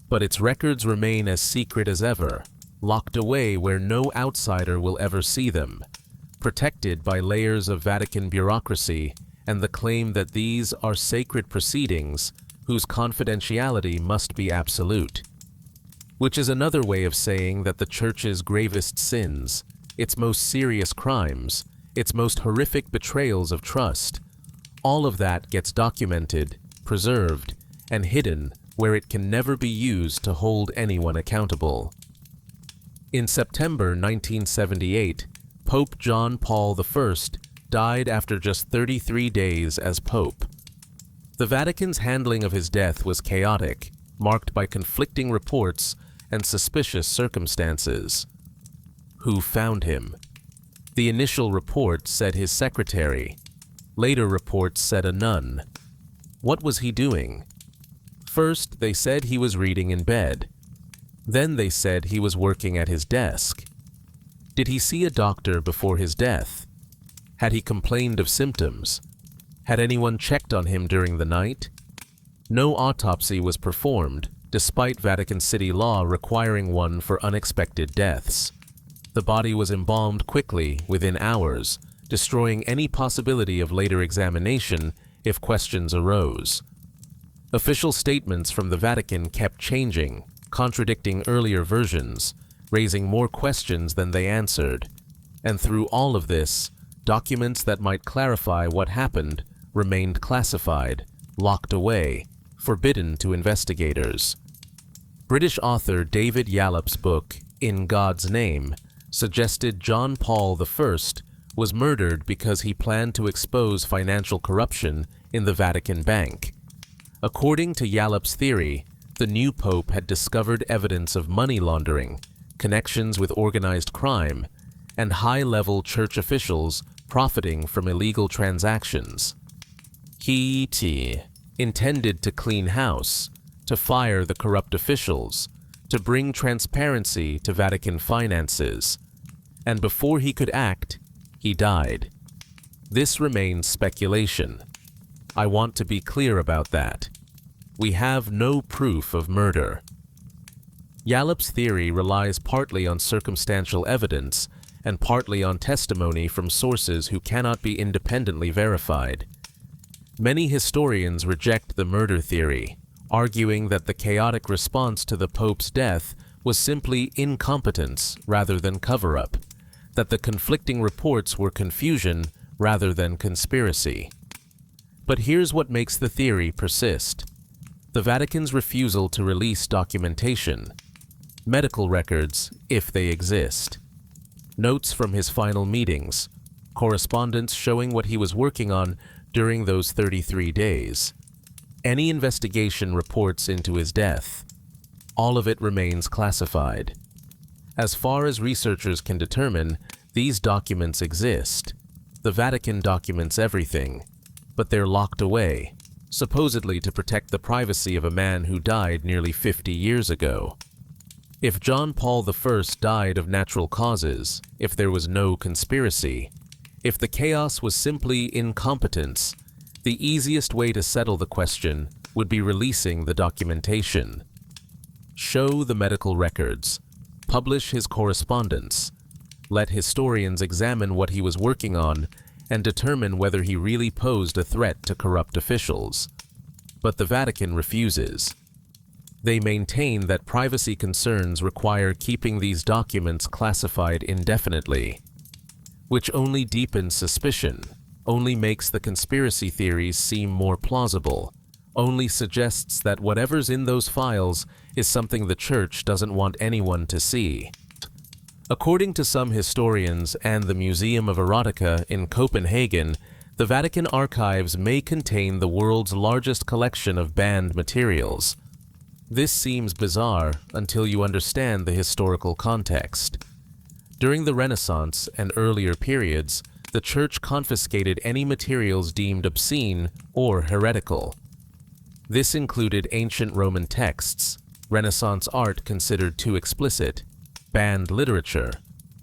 but its records remain as secret as ever, locked away where no outsider will ever see them, protected by layers of Vatican bureaucracy and the claim that these are sacred proceedings whose confidentiality must be absolute. Which is another way of saying that the Church's gravest sins, its most serious crimes, its most horrific betrayals of trust, all of that gets documented, preserved, and hidden where it can never be used to hold anyone accountable. In September 1978, Pope John Paul I died after just 33 days as Pope. The Vatican's handling of his death was chaotic, marked by conflicting reports and suspicious circumstances. Who found him? The initial report said his secretary. Later reports said a nun. What was he doing? First, they said he was reading in bed. Then they said he was working at his desk. Did he see a doctor before his death? Had he complained of symptoms? Had anyone checked on him during the night? No autopsy was performed, despite Vatican City law requiring one for unexpected deaths. The body was embalmed quickly, within hours, destroying any possibility of later examination if questions arose. Official statements from the Vatican kept changing, contradicting earlier versions, raising more questions than they answered. And through all of this, documents that might clarify what happened remained classified, locked away, forbidden to investigators. British author David Yallop's book, In God's Name, suggested John Paul I was murdered because he planned to expose financial corruption in the Vatican Bank. According to Yallop's theory, the new pope had discovered evidence of money laundering, connections with organized crime, and high-level church officials profiting from illegal transactions. He intended to clean house, to fire the corrupt officials, to bring transparency to Vatican finances, and before he could act, he died. This remains speculation. I want to be clear about that. We have no proof of murder. Yallop's theory relies partly on circumstantial evidence and partly on testimony from sources who cannot be independently verified. Many historians reject the murder theory, arguing that the chaotic response to the Pope's death was simply incompetence rather than cover-up, that the conflicting reports were confusion rather than conspiracy. But here's what makes the theory persist: the Vatican's refusal to release documentation, medical records, if they exist, notes from his final meetings, correspondence showing what he was working on during those 33 days, any investigation reports into his death. All of it remains classified. As far as researchers can determine, these documents exist. The Vatican documents everything, but they're locked away, supposedly to protect the privacy of a man who died nearly 50 years ago. If John Paul I died of natural causes, if there was no conspiracy, if the chaos was simply incompetence, the easiest way to settle the question would be releasing the documentation. Show the medical records, publish his correspondence, let historians examine what he was working on and determine whether he really posed a threat to corrupt officials. But the Vatican refuses. They maintain that privacy concerns require keeping these documents classified indefinitely, which only deepens suspicion, only makes the conspiracy theories seem more plausible, only suggests that whatever's in those files is something the Church doesn't want anyone to see. According to some historians and the Museum of Erotica in Copenhagen, the Vatican archives may contain the world's largest collection of banned materials. This seems bizarre until you understand the historical context. During the Renaissance and earlier periods, the Church confiscated any materials deemed obscene or heretical. This included ancient Roman texts, Renaissance art considered too explicit, banned literature,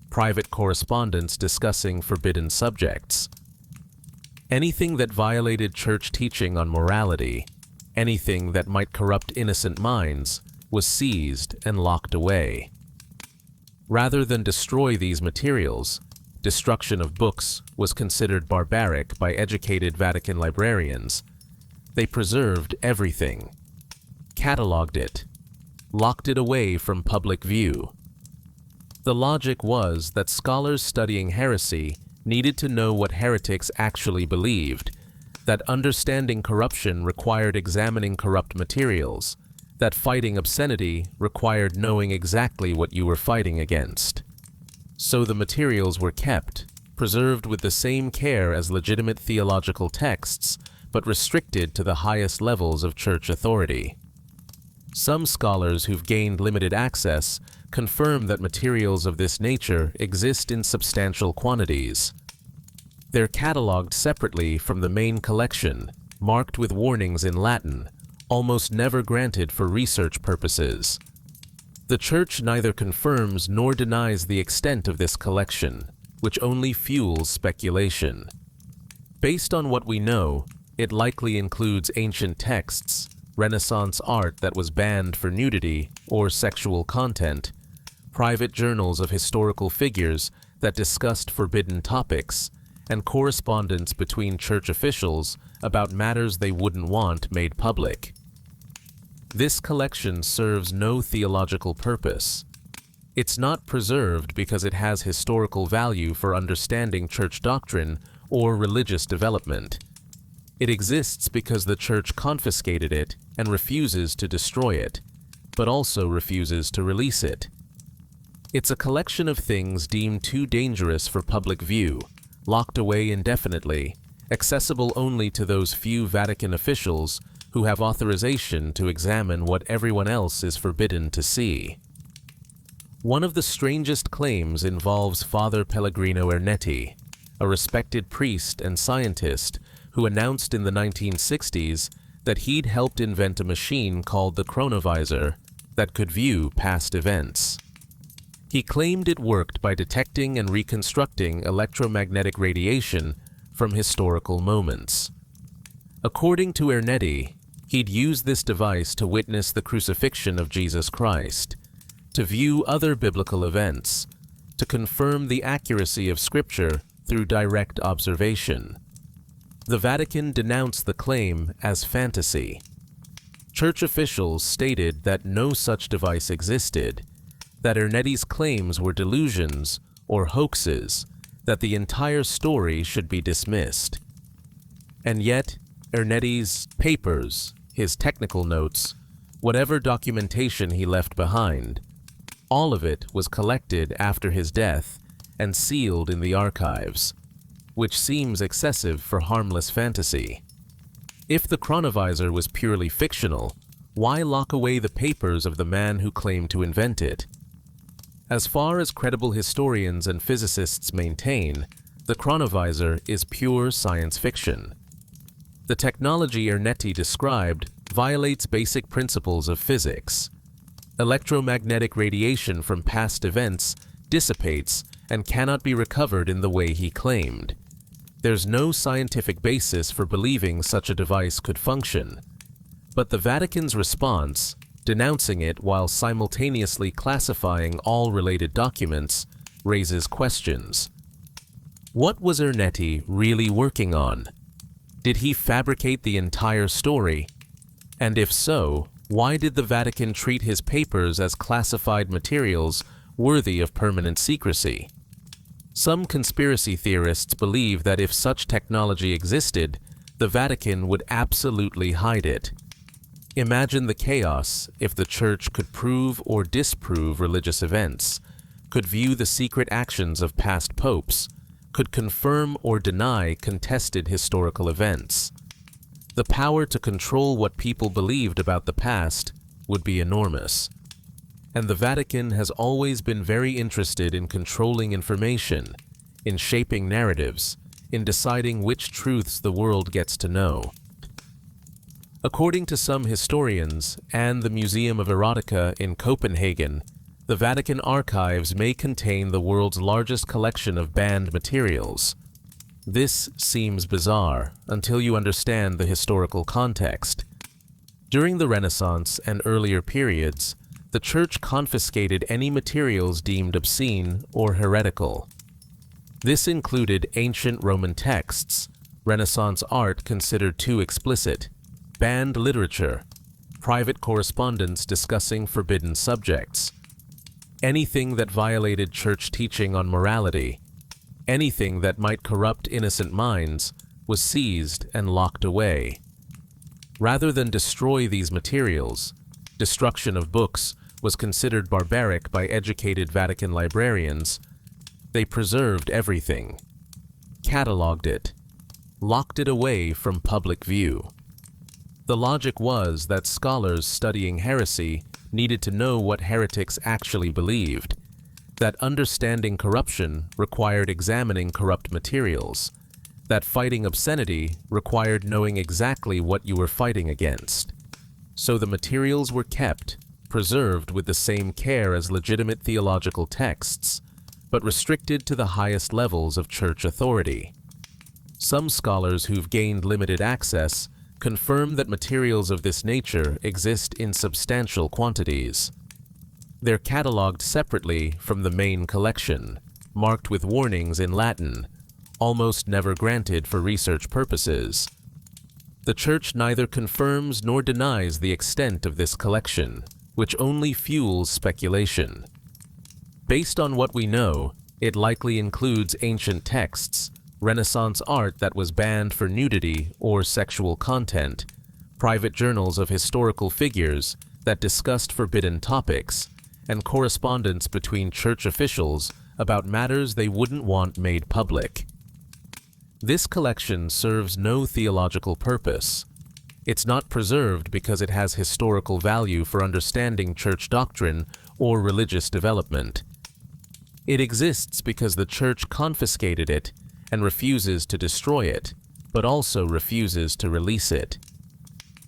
private correspondence discussing forbidden subjects. Anything that violated Church teaching on morality, anything that might corrupt innocent minds, was seized and locked away. Rather than destroy these materials, destruction of books was considered barbaric by educated Vatican librarians. They preserved everything, cataloged it, locked it away from public view. The logic was that scholars studying heresy needed to know what heretics actually believed, that understanding corruption required examining corrupt materials, that fighting obscenity required knowing exactly what you were fighting against. So the materials were kept, preserved with the same care as legitimate theological texts, but restricted to the highest levels of Church authority. Some scholars who've gained limited access confirm that materials of this nature exist in substantial quantities. They're cataloged separately from the main collection, marked with warnings in Latin, almost never granted for research purposes. The Church neither confirms nor denies the extent of this collection, which only fuels speculation. Based on what we know, it likely includes ancient texts, Renaissance art that was banned for nudity or sexual content, private journals of historical figures that discussed forbidden topics, and correspondence between Church officials about matters they wouldn't want made public. This collection serves no theological purpose. It's not preserved because it has historical value for understanding Church doctrine or religious development. It exists because the Church confiscated it and refuses to destroy it, but also refuses to release it. It's a collection of things deemed too dangerous for public view, locked away indefinitely, accessible only to those few Vatican officials who have authorization to examine what everyone else is forbidden to see. One of the strangest claims involves Father Pellegrino Ernetti, a respected priest and scientist who announced in the 1960s that he'd helped invent a machine called the chronovisor that could view past events. He claimed it worked by detecting and reconstructing electromagnetic radiation from historical moments. According to Ernetti, he'd use this device to witness the crucifixion of Jesus Christ, to view other biblical events, to confirm the accuracy of Scripture through direct observation. The Vatican denounced the claim as fantasy. Church officials stated that no such device existed, that Ernetti's claims were delusions or hoaxes, that the entire story should be dismissed. And yet, Ernetti's papers, his technical notes, whatever documentation he left behind, all of it was collected after his death and sealed in the archives, which seems excessive for harmless fantasy. If the chronovisor was purely fictional, why lock away the papers of the man who claimed to invent it? As far as credible historians and physicists maintain, the chronovisor is pure science fiction. The technology Ernetti described violates basic principles of physics. Electromagnetic radiation from past events dissipates and cannot be recovered in the way he claimed. There's no scientific basis for believing such a device could function. But the Vatican's response, denouncing it while simultaneously classifying all related documents, raises questions. What was Ernetti really working on? Did he fabricate the entire story? And if so, why did the Vatican treat his papers as classified materials worthy of permanent secrecy? Some conspiracy theorists believe that if such technology existed, the Vatican would absolutely hide it. Imagine the chaos if the Church could prove or disprove religious events, could view the secret actions of past popes, could confirm or deny contested historical events. The power to control what people believed about the past would be enormous. And the Vatican has always been very interested in controlling information, in shaping narratives, in deciding which truths the world gets to know. According to some historians and the Museum of Erotica in Copenhagen, the Vatican archives may contain the world's largest collection of banned materials. This seems bizarre until you understand the historical context. During the Renaissance and earlier periods, the Church confiscated any materials deemed obscene or heretical. This included ancient Roman texts, Renaissance art considered too explicit, banned literature, private correspondence discussing forbidden subjects, anything that violated Church teaching on morality, anything that might corrupt innocent minds was seized and locked away. Rather than destroy these materials, destruction of books was considered barbaric by educated Vatican librarians. They preserved everything, cataloged it, locked it away from public view. The logic was that scholars studying heresy needed to know what heretics actually believed, that understanding corruption required examining corrupt materials, that fighting obscenity required knowing exactly what you were fighting against. So the materials were kept, preserved with the same care as legitimate theological texts, but restricted to the highest levels of Church authority. Some scholars who've gained limited access confirm that materials of this nature exist in substantial quantities. They're cataloged separately from the main collection, marked with warnings in Latin, almost never granted for research purposes. The Church neither confirms nor denies the extent of this collection, which only fuels speculation. Based on what we know, it likely includes ancient texts, Renaissance art that was banned for nudity or sexual content, private journals of historical figures that discussed forbidden topics, and correspondence between Church officials about matters they wouldn't want made public. This collection serves no theological purpose. It's not preserved because it has historical value for understanding Church doctrine or religious development. It exists because the Church confiscated it and refuses to destroy it, but also refuses to release it.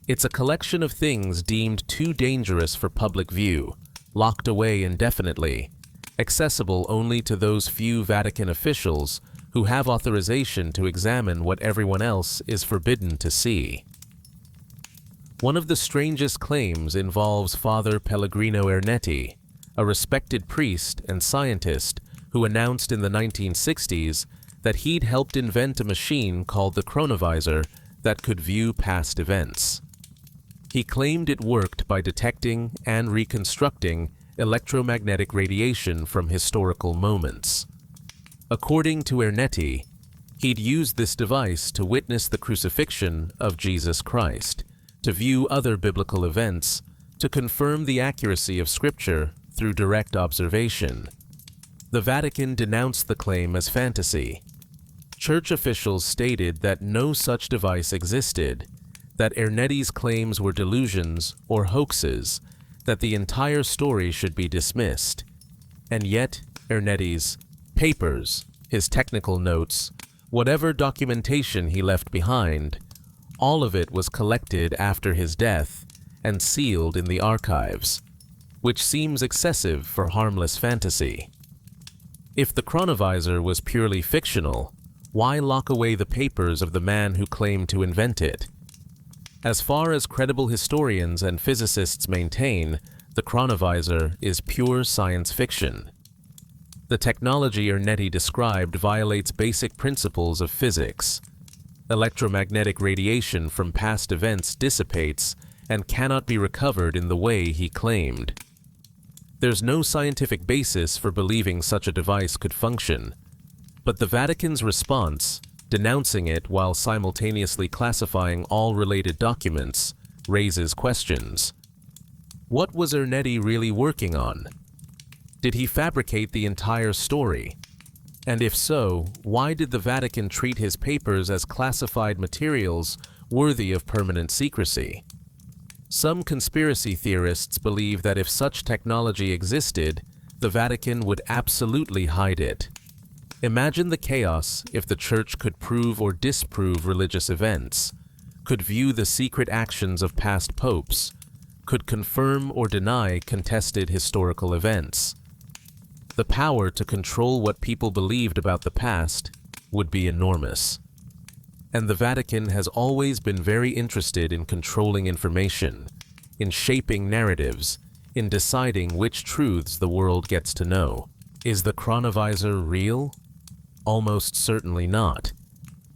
It's a collection of things deemed too dangerous for public view, locked away indefinitely, accessible only to those few Vatican officials who have authorization to examine what everyone else is forbidden to see. One of the strangest claims involves Father Pellegrino Ernetti, a respected priest and scientist who announced in the 1960s that he'd helped invent a machine called the chronovisor that could view past events. He claimed it worked by detecting and reconstructing electromagnetic radiation from historical moments. According to Ernetti, He'd used this device to witness the crucifixion of Jesus Christ, to view other biblical events, to confirm the accuracy of Scripture through direct observation. The Vatican denounced the claim as fantasy. Church officials stated that no such device existed, that Ernetti's claims were delusions or hoaxes, that the entire story should be dismissed. And yet, Ernetti's papers, his technical notes, whatever documentation he left behind, all of it was collected after his death and sealed in the archives, which seems excessive for harmless fantasy. If the chronovisor was purely fictional, why lock away the papers of the man who claimed to invent it? As far as credible historians and physicists maintain, the chronovisor is pure science fiction. The technology Ernetti described violates basic principles of physics. Electromagnetic radiation from past events dissipates and cannot be recovered in the way he claimed. There's no scientific basis for believing such a device could function, but the Vatican's response, denouncing it while simultaneously classifying all related documents, raises questions. What was Ernetti really working on? Did he fabricate the entire story? And if so, why did the Vatican treat his papers as classified materials worthy of permanent secrecy? Some conspiracy theorists believe that if such technology existed, the Vatican would absolutely hide it. Imagine the chaos if the Church could prove or disprove religious events, could view the secret actions of past popes, could confirm or deny contested historical events. The power to control what people believed about the past would be enormous. And the Vatican has always been very interested in controlling information, in shaping narratives, in deciding which truths the world gets to know. Is the chronovisor real? Almost certainly not.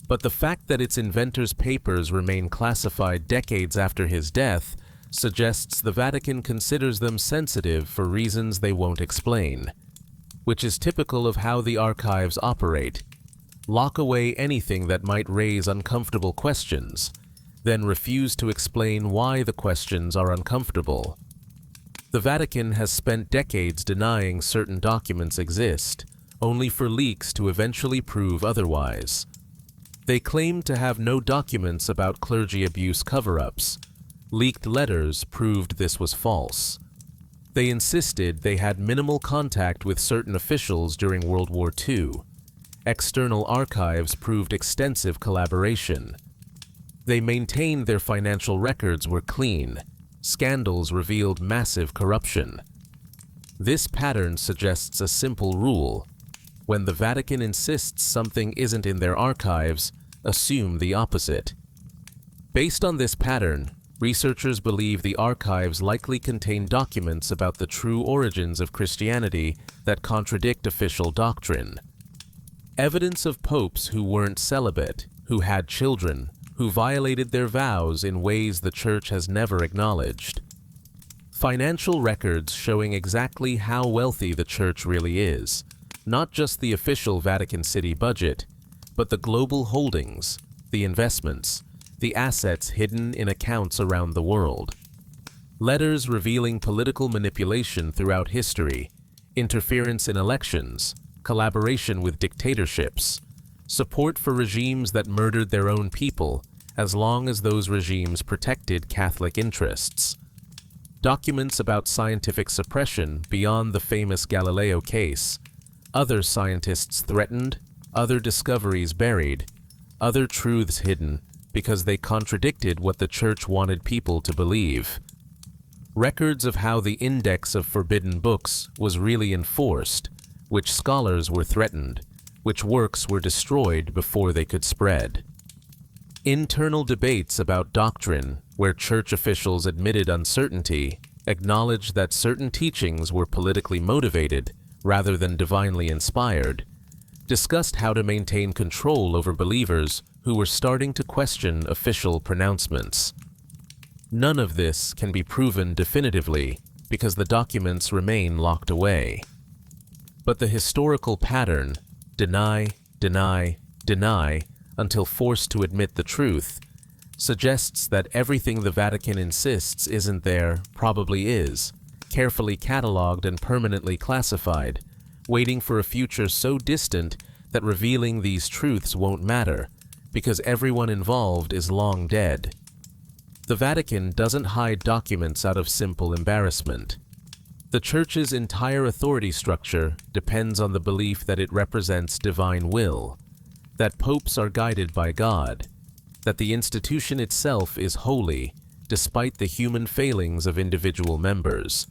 But the fact that its inventor's papers remain classified decades after his death suggests the Vatican considers them sensitive for reasons they won't explain, which is typical of how the archives operate. Lock away anything that might raise uncomfortable questions, then refuse to explain why the questions are uncomfortable. The Vatican has spent decades denying certain documents exist, only for leaks to eventually prove otherwise. They claimed to have no documents about clergy abuse cover-ups. Leaked letters proved this was false. They insisted they had minimal contact with certain officials during World War II. External archives proved extensive collaboration. They maintained their financial records were clean. Scandals revealed massive corruption. This pattern suggests a simple rule. When the Vatican insists something isn't in their archives, assume the opposite. Based on this pattern, researchers believe the archives likely contain documents about the true origins of Christianity that contradict official doctrine. Evidence of popes who weren't celibate, who had children, who violated their vows in ways the Church has never acknowledged. Financial records showing exactly how wealthy the Church really is, not just the official Vatican City budget, but the global holdings, the investments, the assets hidden in accounts around the world. Letters revealing political manipulation throughout history, interference in elections, collaboration with dictatorships, support for regimes that murdered their own people as long as those regimes protected Catholic interests. Documents about scientific suppression beyond the famous Galileo case, other scientists threatened, other discoveries buried, other truths hidden because they contradicted what the Church wanted people to believe. Records of how the Index of Forbidden Books was really enforced, which scholars were threatened, which works were destroyed before they could spread. Internal debates about doctrine, where Church officials admitted uncertainty, acknowledged that certain teachings were politically motivated rather than divinely inspired, discussed how to maintain control over believers who were starting to question official pronouncements. None of this can be proven definitively because the documents remain locked away. But the historical pattern, deny, deny, deny, until forced to admit the truth, suggests that everything the Vatican insists isn't there probably is, carefully catalogued and permanently classified, waiting for a future so distant that revealing these truths won't matter, because everyone involved is long dead. The Vatican doesn't hide documents out of simple embarrassment. The Church's entire authority structure depends on the belief that it represents divine will, that popes are guided by God, that the institution itself is holy, despite the human failings of individual members.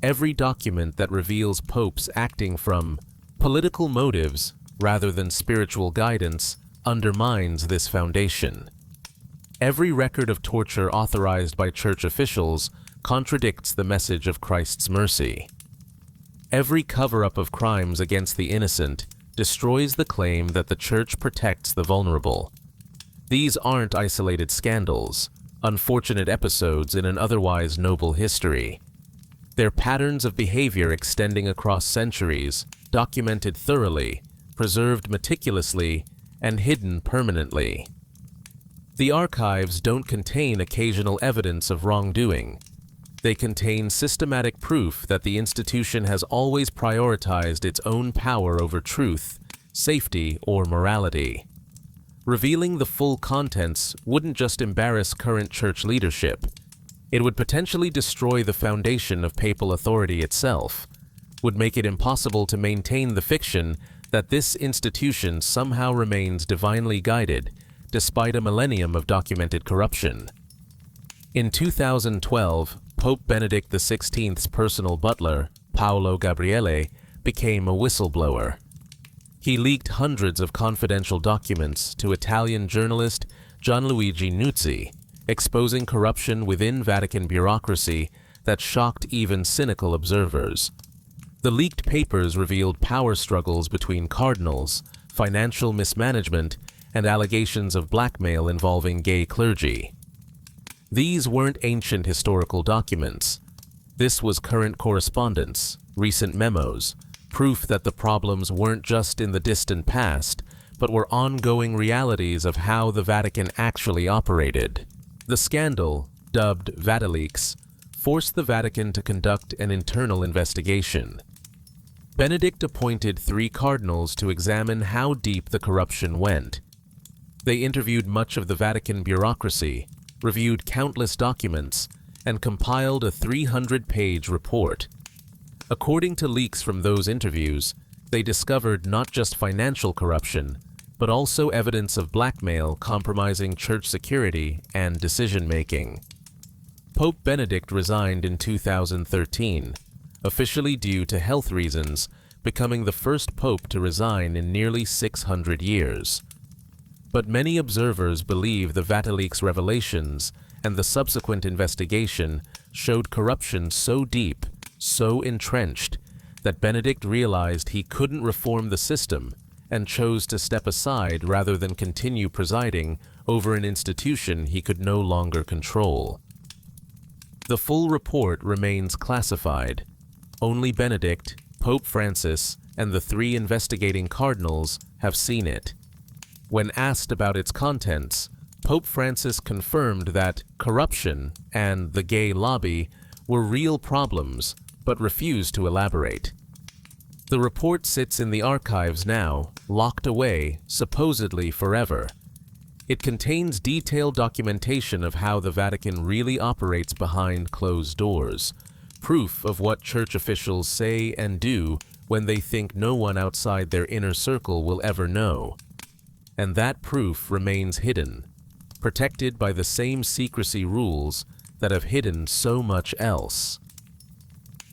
Every document that reveals popes acting from political motives rather than spiritual guidance undermines this foundation. Every record of torture authorized by church officials contradicts the message of Christ's mercy. Every cover-up of crimes against the innocent destroys the claim that the Church protects the vulnerable. These aren't isolated scandals, unfortunate episodes in an otherwise noble history. They're patterns of behavior extending across centuries, documented thoroughly, preserved meticulously, and hidden permanently. The archives don't contain occasional evidence of wrongdoing. They contain systematic proof that the institution has always prioritized its own power over truth, safety, or morality. Revealing the full contents wouldn't just embarrass current church leadership. It would potentially destroy the foundation of papal authority itself, would make it impossible to maintain the fiction that this institution somehow remains divinely guided, despite a millennium of documented corruption. In 2012, Pope Benedict XVI's personal butler, Paolo Gabriele, became a whistleblower. He leaked hundreds of confidential documents to Italian journalist Gianluigi Nuzzi, exposing corruption within Vatican bureaucracy that shocked even cynical observers. The leaked papers revealed power struggles between cardinals, financial mismanagement, and allegations of blackmail involving gay clergy. These weren't ancient historical documents. This was current correspondence, recent memos, proof that the problems weren't just in the distant past, but were ongoing realities of how the Vatican actually operated. The scandal, dubbed Vatileaks, forced the Vatican to conduct an internal investigation. Benedict appointed 3 cardinals to examine how deep the corruption went. They interviewed much of the Vatican bureaucracy, reviewed countless documents, and compiled a 300-page report. According to leaks from those interviews, they discovered not just financial corruption, but also evidence of blackmail compromising church security and decision-making. Pope Benedict resigned in 2013, officially due to health reasons, becoming the first pope to resign in nearly 600 years. But many observers believe the Vatileaks revelations and the subsequent investigation showed corruption so deep, so entrenched, that Benedict realized he couldn't reform the system and chose to step aside rather than continue presiding over an institution he could no longer control. The full report remains classified. Only Benedict, Pope Francis, and the 3 investigating cardinals have seen it. When asked about its contents, Pope Francis confirmed that corruption and the gay lobby were real problems, but refused to elaborate. The report sits in the archives now, locked away, supposedly forever. It contains detailed documentation of how the Vatican really operates behind closed doors, proof of what church officials say and do when they think no one outside their inner circle will ever know. And that proof remains hidden, protected by the same secrecy rules that have hidden so much else.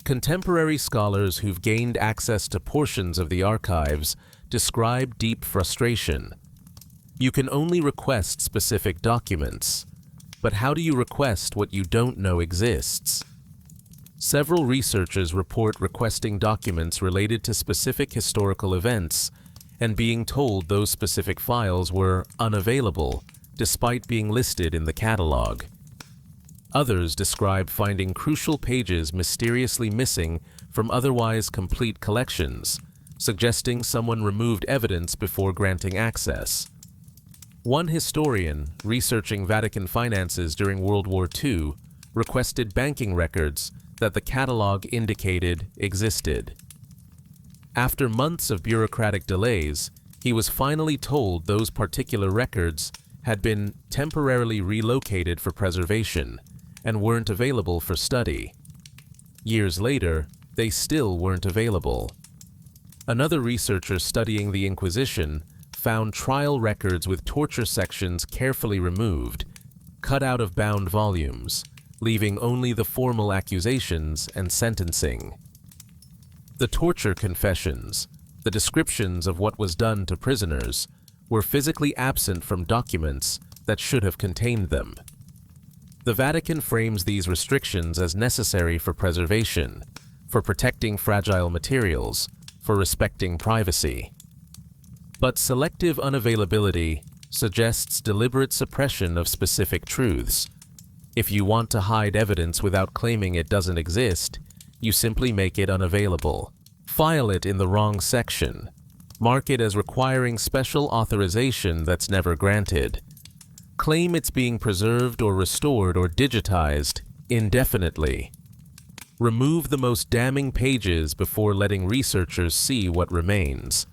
Contemporary scholars who've gained access to portions of the archives describe deep frustration. You can only request specific documents, but how do you request what you don't know exists? Several researchers report requesting documents related to specific historical events and being told those specific files were unavailable despite being listed in the catalog. Others describe finding crucial pages mysteriously missing from otherwise complete collections, suggesting someone removed evidence before granting access. One historian, researching Vatican finances during World War II, requested banking records that the catalog indicated existed. After months of bureaucratic delays, he was finally told those particular records had been temporarily relocated for preservation and weren't available for study. Years later, they still weren't available. Another researcher studying the Inquisition found trial records with torture sections carefully removed, cut out of bound volumes, leaving only the formal accusations and sentencing. The torture confessions, the descriptions of what was done to prisoners, were physically absent from documents that should have contained them. The Vatican frames these restrictions as necessary for preservation, for protecting fragile materials, for respecting privacy. But selective unavailability suggests deliberate suppression of specific truths. If you want to hide evidence without claiming it doesn't exist, you simply make it unavailable. File it in the wrong section. Mark it as requiring special authorization that's never granted. Claim it's being preserved or restored or digitized indefinitely. Remove the most damning pages before letting researchers see what remains.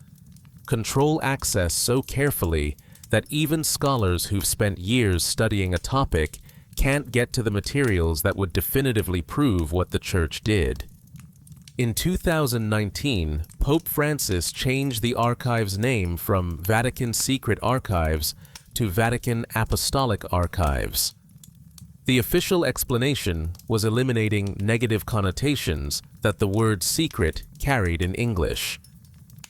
Control access so carefully that even scholars who've spent years studying a topic can't get to the materials that would definitively prove what the Church did. In 2019, Pope Francis changed the archive's name from Vatican Secret Archives to Vatican Apostolic Archives. The official explanation was eliminating negative connotations that the word secret carried in English.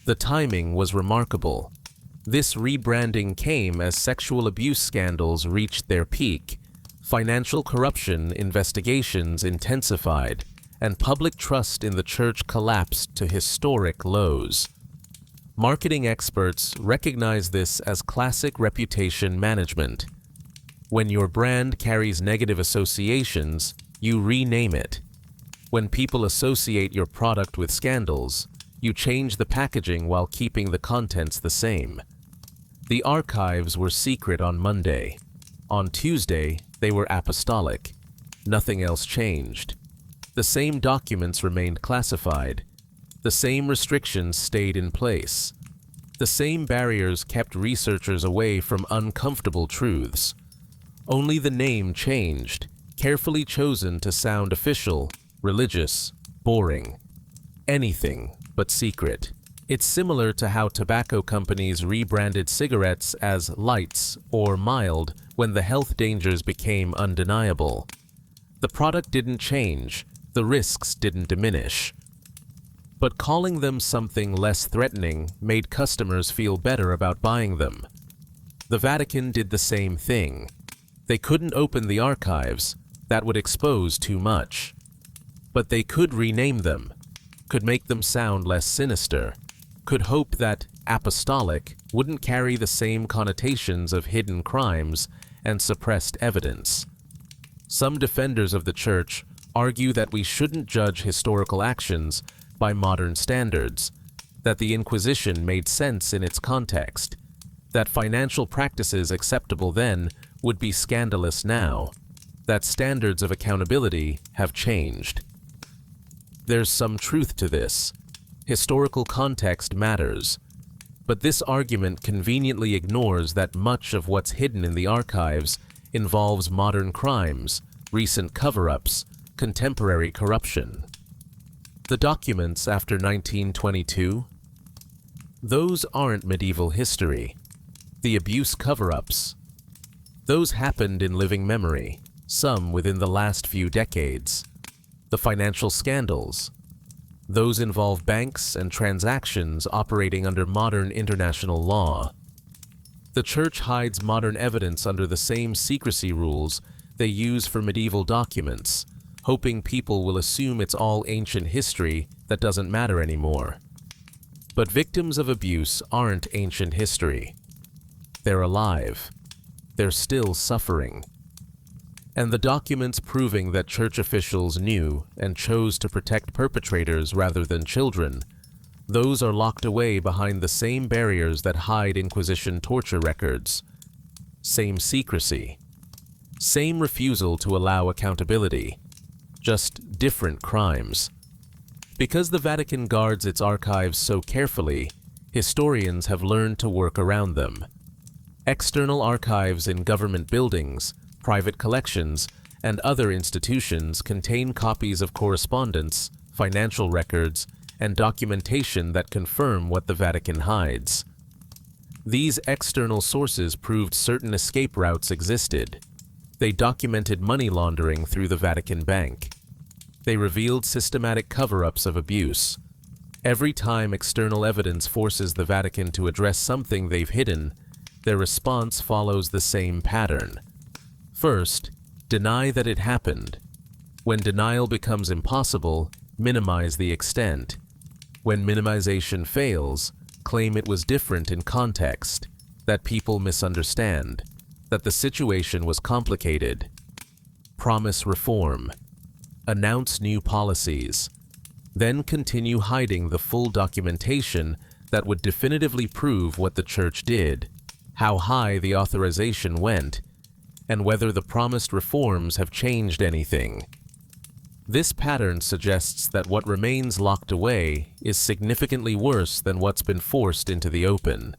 The timing was remarkable. This rebranding came as sexual abuse scandals reached their peak, financial corruption investigations intensified, and public trust in the Church collapsed to historic lows. Marketing experts recognize this as classic reputation management. When your brand carries negative associations, you rename it. When people associate your product with scandals, you change the packaging while keeping the contents the same. The archives were secret on Monday. On Tuesday, they were apostolic. Nothing else changed. The same documents remained classified. The same restrictions stayed in place. The same barriers kept researchers away from uncomfortable truths. Only the name changed, carefully chosen to sound official, religious, boring. Anything but secret. It's similar to how tobacco companies rebranded cigarettes as lights or mild when the health dangers became undeniable. The product didn't change. The risks didn't diminish. But calling them something less threatening made customers feel better about buying them. The Vatican did the same thing. They couldn't open the archives. That would expose too much. But they could rename them, could make them sound less sinister, could hope that apostolic wouldn't carry the same connotations of hidden crimes and suppressed evidence. Some defenders of the Church argue that we shouldn't judge historical actions by modern standards, that the Inquisition made sense in its context, that financial practices acceptable then would be scandalous now, that standards of accountability have changed. There's some truth to this. Historical context matters. But this argument conveniently ignores that much of what's hidden in the archives involves modern crimes, recent cover-ups, contemporary corruption. The documents after 1922? Those aren't medieval history. The abuse cover-ups. Those happened in living memory, some within the last few decades. The financial scandals. Those involve banks and transactions operating under modern international law. The Church hides modern evidence under the same secrecy rules they use for medieval documents, hoping people will assume it's all ancient history that doesn't matter anymore. But victims of abuse aren't ancient history. They're alive. They're still suffering. And the documents proving that Church officials knew and chose to protect perpetrators rather than children Those are locked away behind the same barriers that hide Inquisition torture records. Same secrecy. Same refusal to allow accountability. Just different crimes. Because the Vatican guards its archives so carefully, historians have learned to work around them. External archives in government buildings, private collections, and other institutions contain copies of correspondence, financial records, and documentation that confirm what the Vatican hides. These external sources proved certain escape routes existed. They documented money laundering through the Vatican Bank. They revealed systematic cover-ups of abuse. Every time external evidence forces the Vatican to address something they've hidden, their response follows the same pattern. First, deny that it happened. When denial becomes impossible, minimize the extent. When minimization fails, claim it was different in context, that people misunderstand, that the situation was complicated. Promise reform. Announce new policies. Then continue hiding the full documentation that would definitively prove what the Church did, how high the authorization went, and whether the promised reforms have changed anything. This pattern suggests that what remains locked away is significantly worse than what's been forced into the open.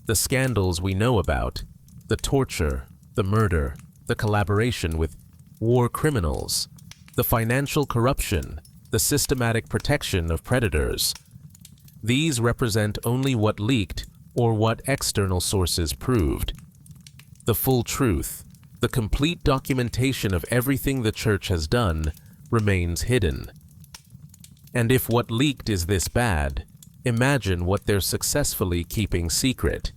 The scandals we know about, the torture, the murder, the collaboration with war criminals, the financial corruption, the systematic protection of predators. These represent only what leaked or what external sources proved. The full truth, the complete documentation of everything the Church has done, remains hidden. And if what leaked is this bad, imagine what they're successfully keeping secret.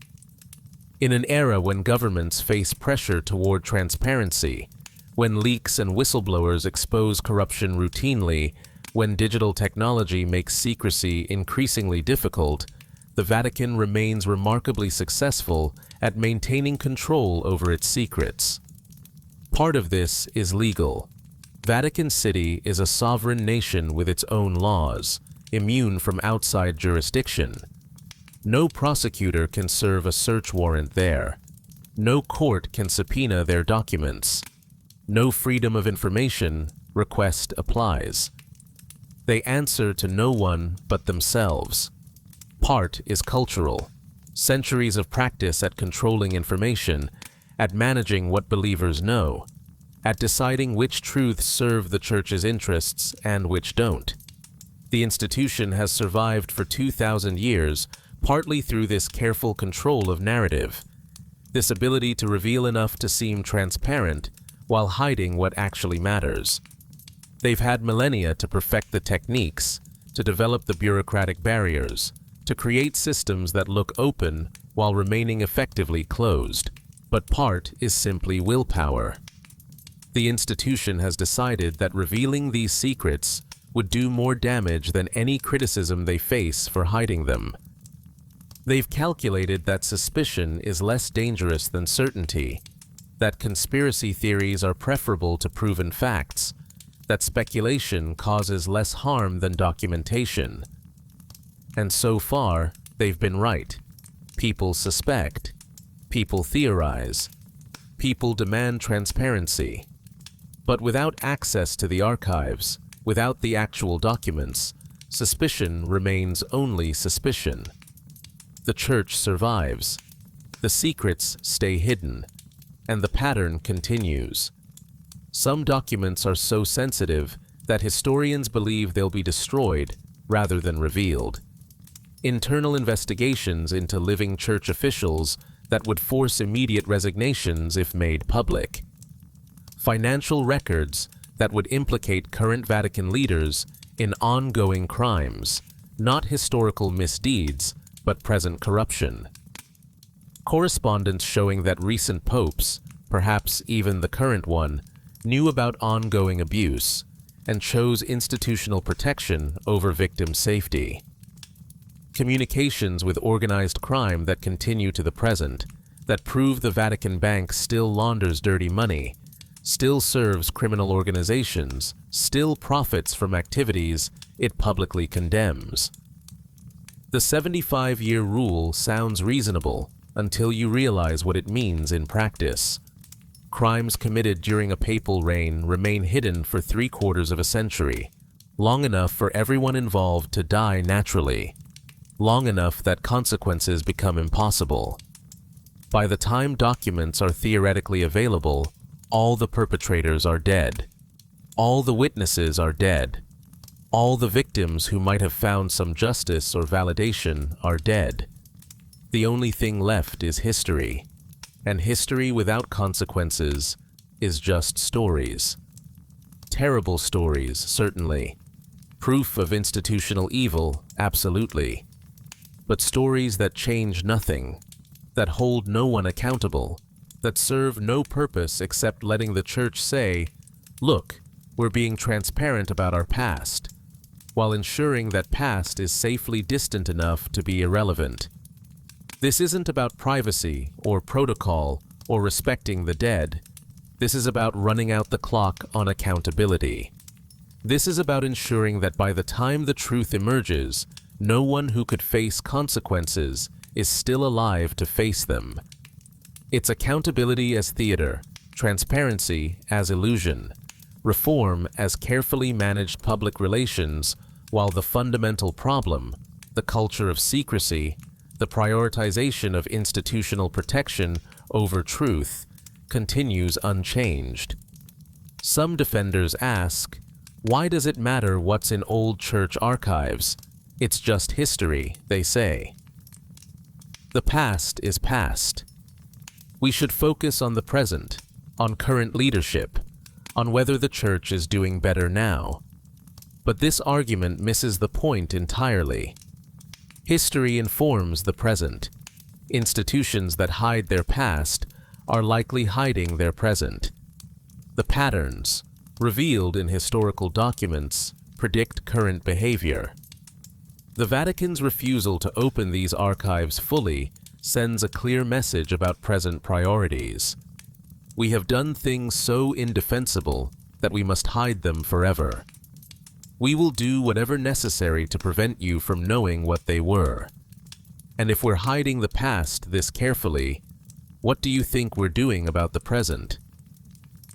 In an era when governments face pressure toward transparency, when leaks and whistleblowers expose corruption routinely, when digital technology makes secrecy increasingly difficult, the Vatican remains remarkably successful at maintaining control over its secrets. Part of this is legal. Vatican City is a sovereign nation with its own laws, immune from outside jurisdiction. No prosecutor can serve a search warrant there. No court can subpoena their documents. No freedom of information request applies. They answer to no one but themselves. Part is cultural. Centuries of practice at controlling information, at managing what believers know, at deciding which truths serve the Church's interests and which don't. The institution has survived for 2,000 years, partly through this careful control of narrative, this ability to reveal enough to seem transparent while hiding what actually matters. They've had millennia to perfect the techniques, to develop the bureaucratic barriers, to create systems that look open while remaining effectively closed. But part is simply willpower. The institution has decided that revealing these secrets would do more damage than any criticism they face for hiding them. They've calculated that suspicion is less dangerous than certainty, that conspiracy theories are preferable to proven facts, that speculation causes less harm than documentation. And so far, they've been right. People suspect. People theorize. People demand transparency. But without access to the archives, without the actual documents, suspicion remains only suspicion. The Church survives. The secrets stay hidden. And the pattern continues. Some documents are so sensitive that historians believe they'll be destroyed rather than revealed. Internal investigations into living Church officials that would force immediate resignations if made public. Financial records that would implicate current Vatican leaders in ongoing crimes, not historical misdeeds, but present corruption. Correspondence showing that recent popes, perhaps even the current one, knew about ongoing abuse and chose institutional protection over victim safety. Communications with organized crime that continue to the present, that prove the Vatican Bank still launders dirty money, still serves criminal organizations, still profits from activities it publicly condemns. The 75-year rule sounds reasonable until you realize what it means in practice. Crimes committed during a papal reign remain hidden for 3/4 of a century, long enough for everyone involved to die naturally, long enough that consequences become impossible. By the time documents are theoretically available, all the perpetrators are dead. All the witnesses are dead. All the victims who might have found some justice or validation are dead. The only thing left is history, and history without consequences is just stories. Terrible stories, certainly. Proof of institutional evil, absolutely. But stories that change nothing, that hold no one accountable, that serve no purpose except letting the church say, "Look, we're being transparent about our past," while ensuring that past is safely distant enough to be irrelevant. This isn't about privacy or protocol or respecting the dead. This is about running out the clock on accountability. This is about ensuring that by the time the truth emerges, no one who could face consequences is still alive to face them. It's accountability as theater, transparency as illusion, reform as carefully managed public relations, while the fundamental problem, the culture of secrecy, the prioritization of institutional protection over truth, continues unchanged. Some defenders ask, why does it matter what's in old church archives? It's just history, they say. The past is past. We should focus on the present, on current leadership, on whether the church is doing better now. But this argument misses the point entirely. History informs the present. Institutions that hide their past are likely hiding their present. The patterns, revealed in historical documents, predict current behavior. The Vatican's refusal to open these archives fully sends a clear message about present priorities. We have done things so indefensible that we must hide them forever. We will do whatever necessary to prevent you from knowing what they were. And if we're hiding the past this carefully, what do you think we're doing about the present?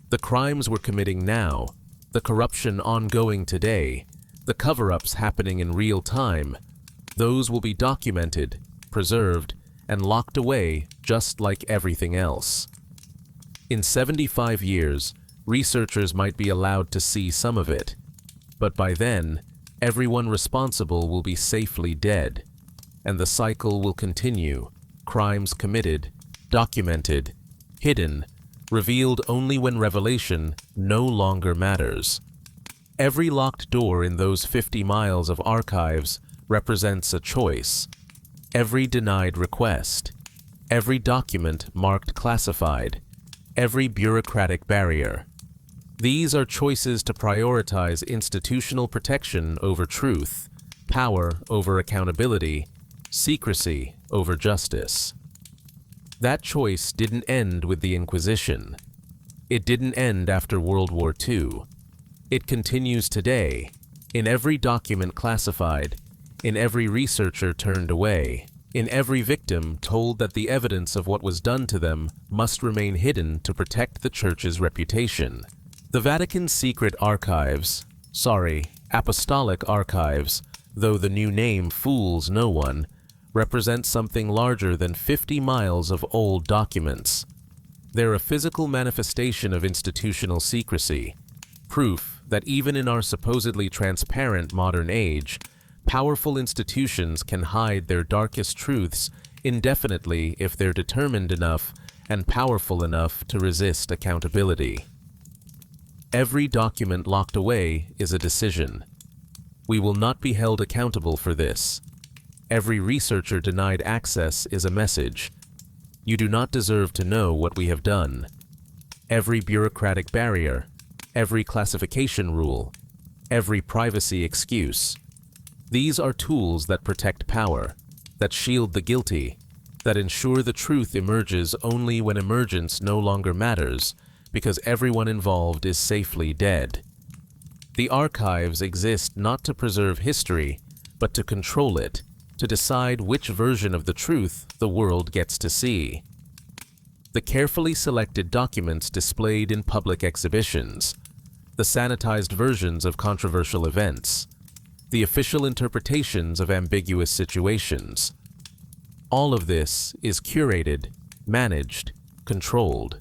The crimes we're committing now, the corruption ongoing today, the cover-ups happening in real time, those will be documented, preserved, and locked away just like everything else. In 75 years, researchers might be allowed to see some of it, but by then, everyone responsible will be safely dead, and the cycle will continue, crimes committed, documented, hidden, revealed only when revelation no longer matters. Every locked door in those 50 miles of archives represents a choice. Every denied request, every document marked classified, every bureaucratic barrier. These are choices to prioritize institutional protection over truth, power over accountability, secrecy over justice. That choice didn't end with the Inquisition. It didn't end after World War II. It continues today, in every document classified, in every researcher turned away, in every victim told that the evidence of what was done to them must remain hidden to protect the Church's reputation. The Vatican's secret archives, apostolic archives, though the new name fools no one, represent something larger than 50 miles of old documents. They're a physical manifestation of institutional secrecy, proof that even in our supposedly transparent modern age, powerful institutions can hide their darkest truths indefinitely if they're determined enough and powerful enough to resist accountability. Every document locked away is a decision. We will not be held accountable for this. Every researcher denied access is a message. You do not deserve to know what we have done. Every bureaucratic barrier, every classification rule, every privacy excuse. These are tools that protect power, that shield the guilty, that ensure the truth emerges only when emergence no longer matters, because everyone involved is safely dead. The archives exist not to preserve history, but to control it, to decide which version of the truth the world gets to see. The carefully selected documents displayed in public exhibitions, the sanitized versions of controversial events, the official interpretations of ambiguous situations. All of this is curated, managed, controlled.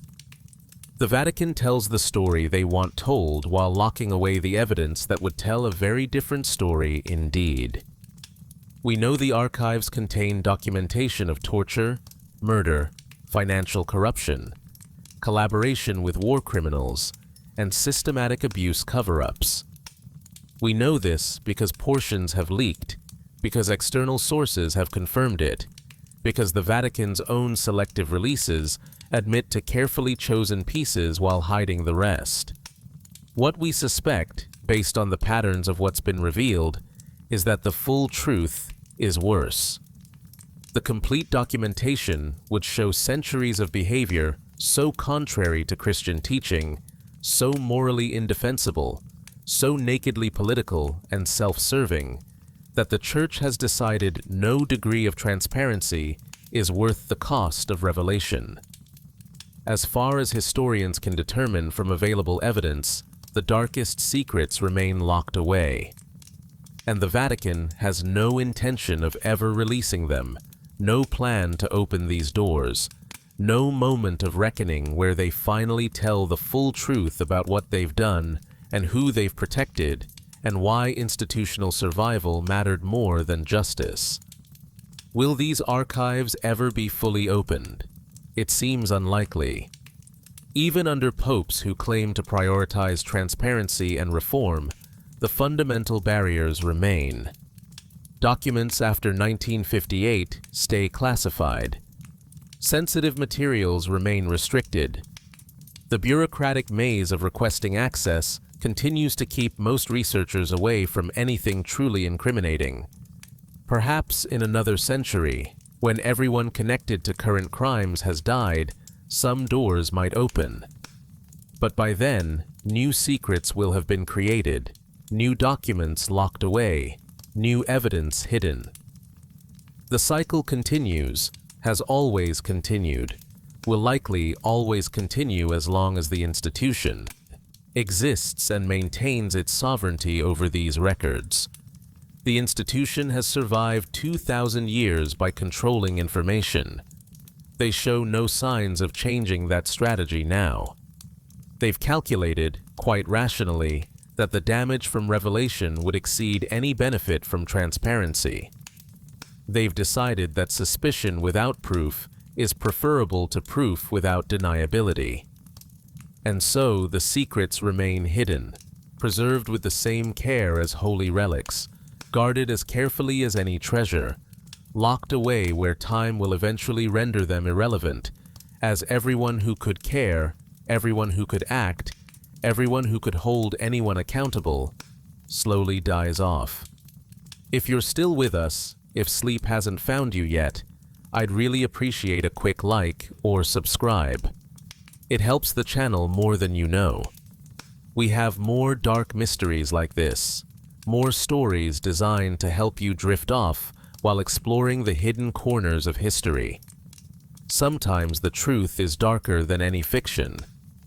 The Vatican tells the story they want told while locking away the evidence that would tell a very different story indeed. We know the archives contain documentation of torture, murder, financial corruption, collaboration with war criminals, and systematic abuse cover-ups. We know this because portions have leaked, because external sources have confirmed it, because the Vatican's own selective releases admit to carefully chosen pieces while hiding the rest. What we suspect, based on the patterns of what's been revealed, is that the full truth is worse. The complete documentation would show centuries of behavior so contrary to Christian teaching, so morally indefensible, so nakedly political and self-serving, that the Church has decided no degree of transparency is worth the cost of revelation. As far as historians can determine from available evidence, the darkest secrets remain locked away. And the Vatican has no intention of ever releasing them, no plan to open these doors, no moment of reckoning where they finally tell the full truth about what they've done and who they've protected, and why institutional survival mattered more than justice. Will these archives ever be fully opened? It seems unlikely. Even under popes who claim to prioritize transparency and reform, the fundamental barriers remain. Documents after 1958 stay classified. Sensitive materials remain restricted. The bureaucratic maze of requesting access continues to keep most researchers away from anything truly incriminating. Perhaps in another century, when everyone connected to current crimes has died, some doors might open. But by then, new secrets will have been created, new documents locked away, new evidence hidden. The cycle continues, has always continued, will likely always continue as long as the institution exists and maintains its sovereignty over these records. The institution has survived 2,000 years by controlling information. They show no signs of changing that strategy now. They've calculated, quite rationally, that the damage from revelation would exceed any benefit from transparency. They've decided that suspicion without proof is preferable to proof without deniability. And so the secrets remain hidden, preserved with the same care as holy relics, guarded as carefully as any treasure, locked away where time will eventually render them irrelevant, as everyone who could care, everyone who could act, everyone who could hold anyone accountable, slowly dies off. If you're still with us, if sleep hasn't found you yet, I'd really appreciate a quick like or subscribe. It helps the channel more than you know. We have more dark mysteries like this, more stories designed to help you drift off while exploring the hidden corners of history. Sometimes the truth is darker than any fiction,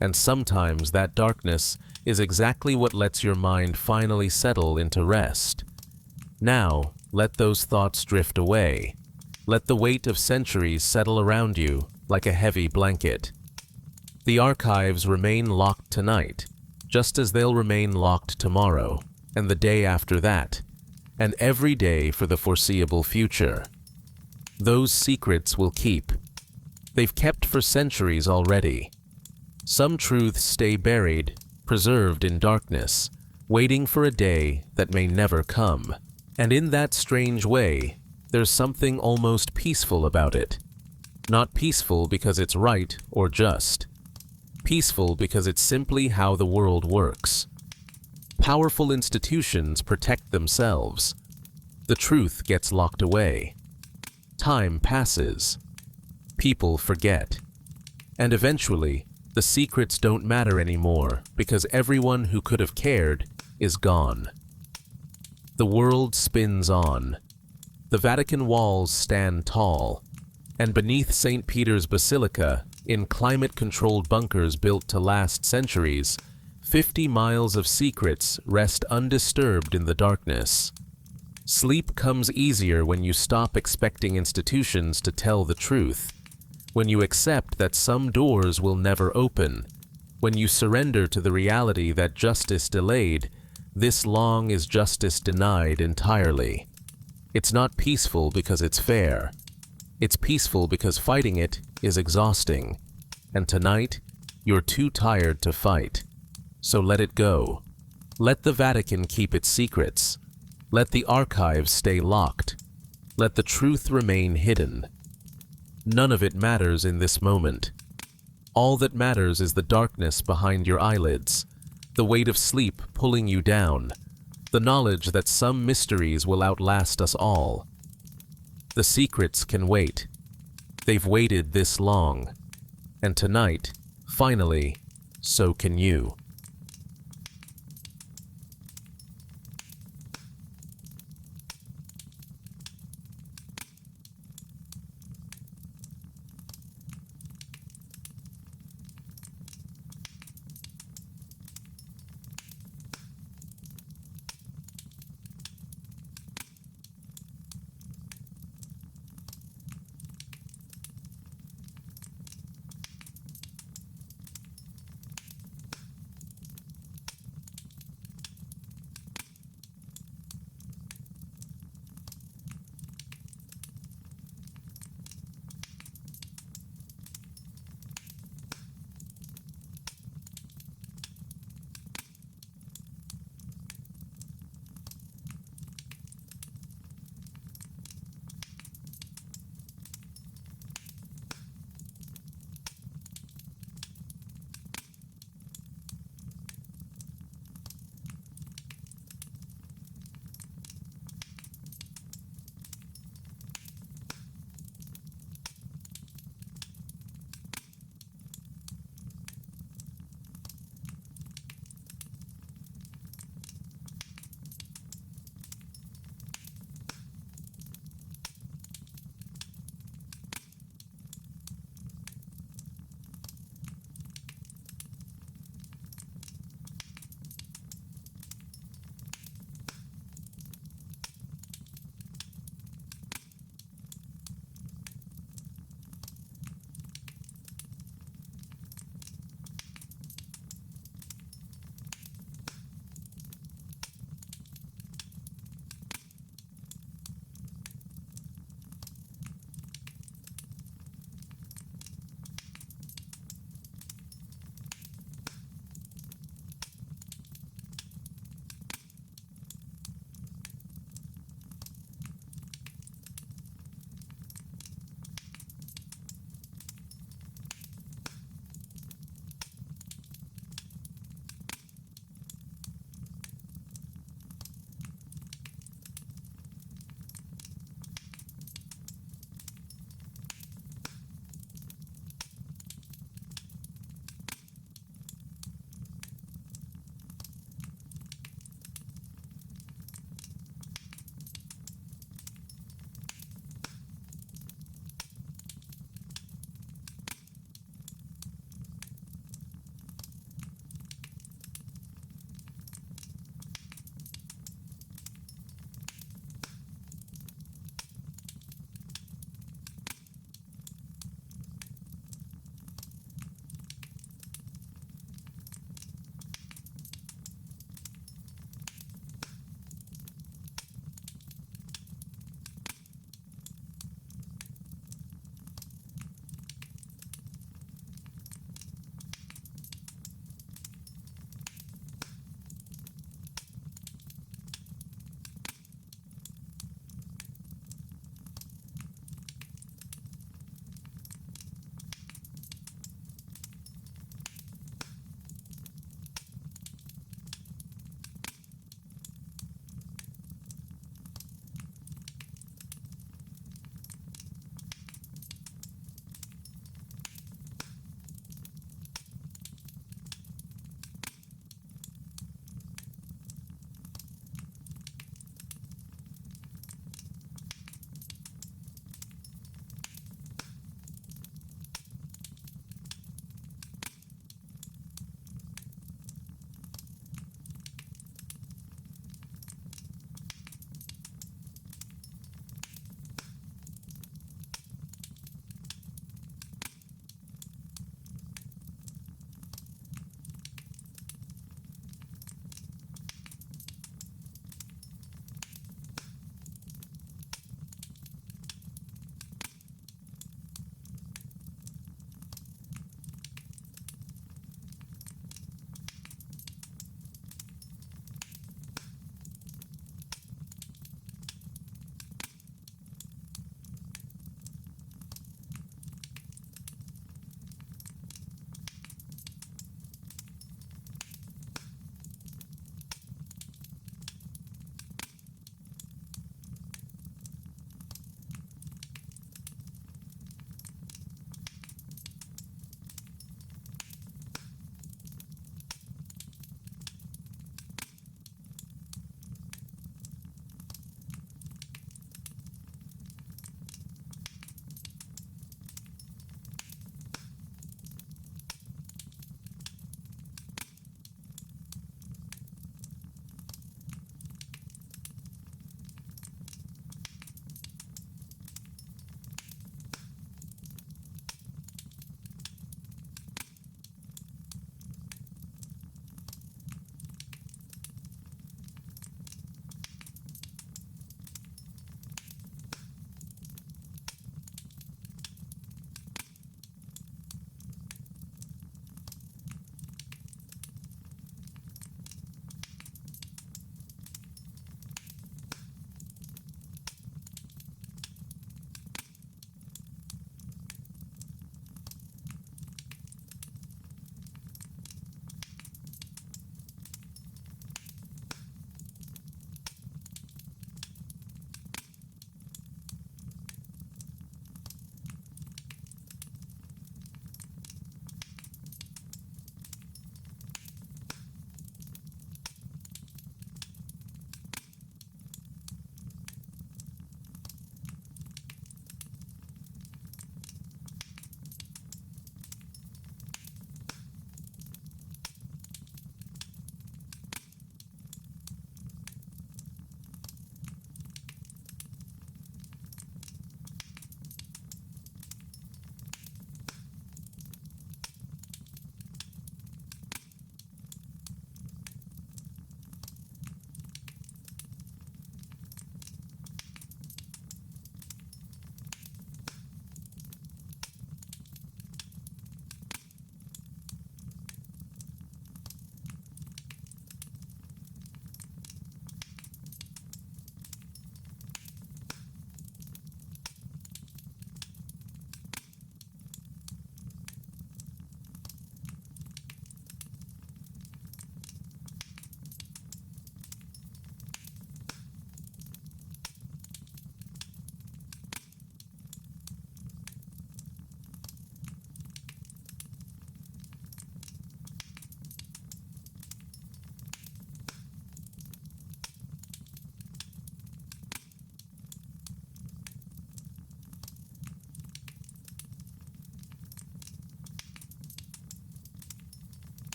and sometimes that darkness is exactly what lets your mind finally settle into rest. Now, let those thoughts drift away. Let the weight of centuries settle around you like a heavy blanket. The archives remain locked tonight, just as they'll remain locked tomorrow, and the day after that, and every day for the foreseeable future. Those secrets will keep. They've kept for centuries already. Some truths stay buried, preserved in darkness, waiting for a day that may never come. And in that strange way, there's something almost peaceful about it. Not peaceful because it's right or just. Peaceful because it's simply how the world works. Powerful institutions protect themselves. The truth gets locked away. Time passes. People forget. And eventually, the secrets don't matter anymore because everyone who could have cared is gone. The world spins on. The Vatican walls stand tall, and beneath St. Peter's Basilica, in climate-controlled bunkers built to last centuries, 50 miles of secrets rest undisturbed in the darkness. Sleep comes easier when you stop expecting institutions to tell the truth, when you accept that some doors will never open, when you surrender to the reality that justice delayed, this long is justice denied entirely. It's not peaceful because it's fair. It's peaceful because fighting it is exhausting. And tonight, you're too tired to fight. So let it go. Let the Vatican keep its secrets. Let the archives stay locked. Let the truth remain hidden. None of it matters in this moment. All that matters is the darkness behind your eyelids, the weight of sleep pulling you down, the knowledge that some mysteries will outlast us all. The secrets can wait. They've waited this long. And tonight, finally, so can you.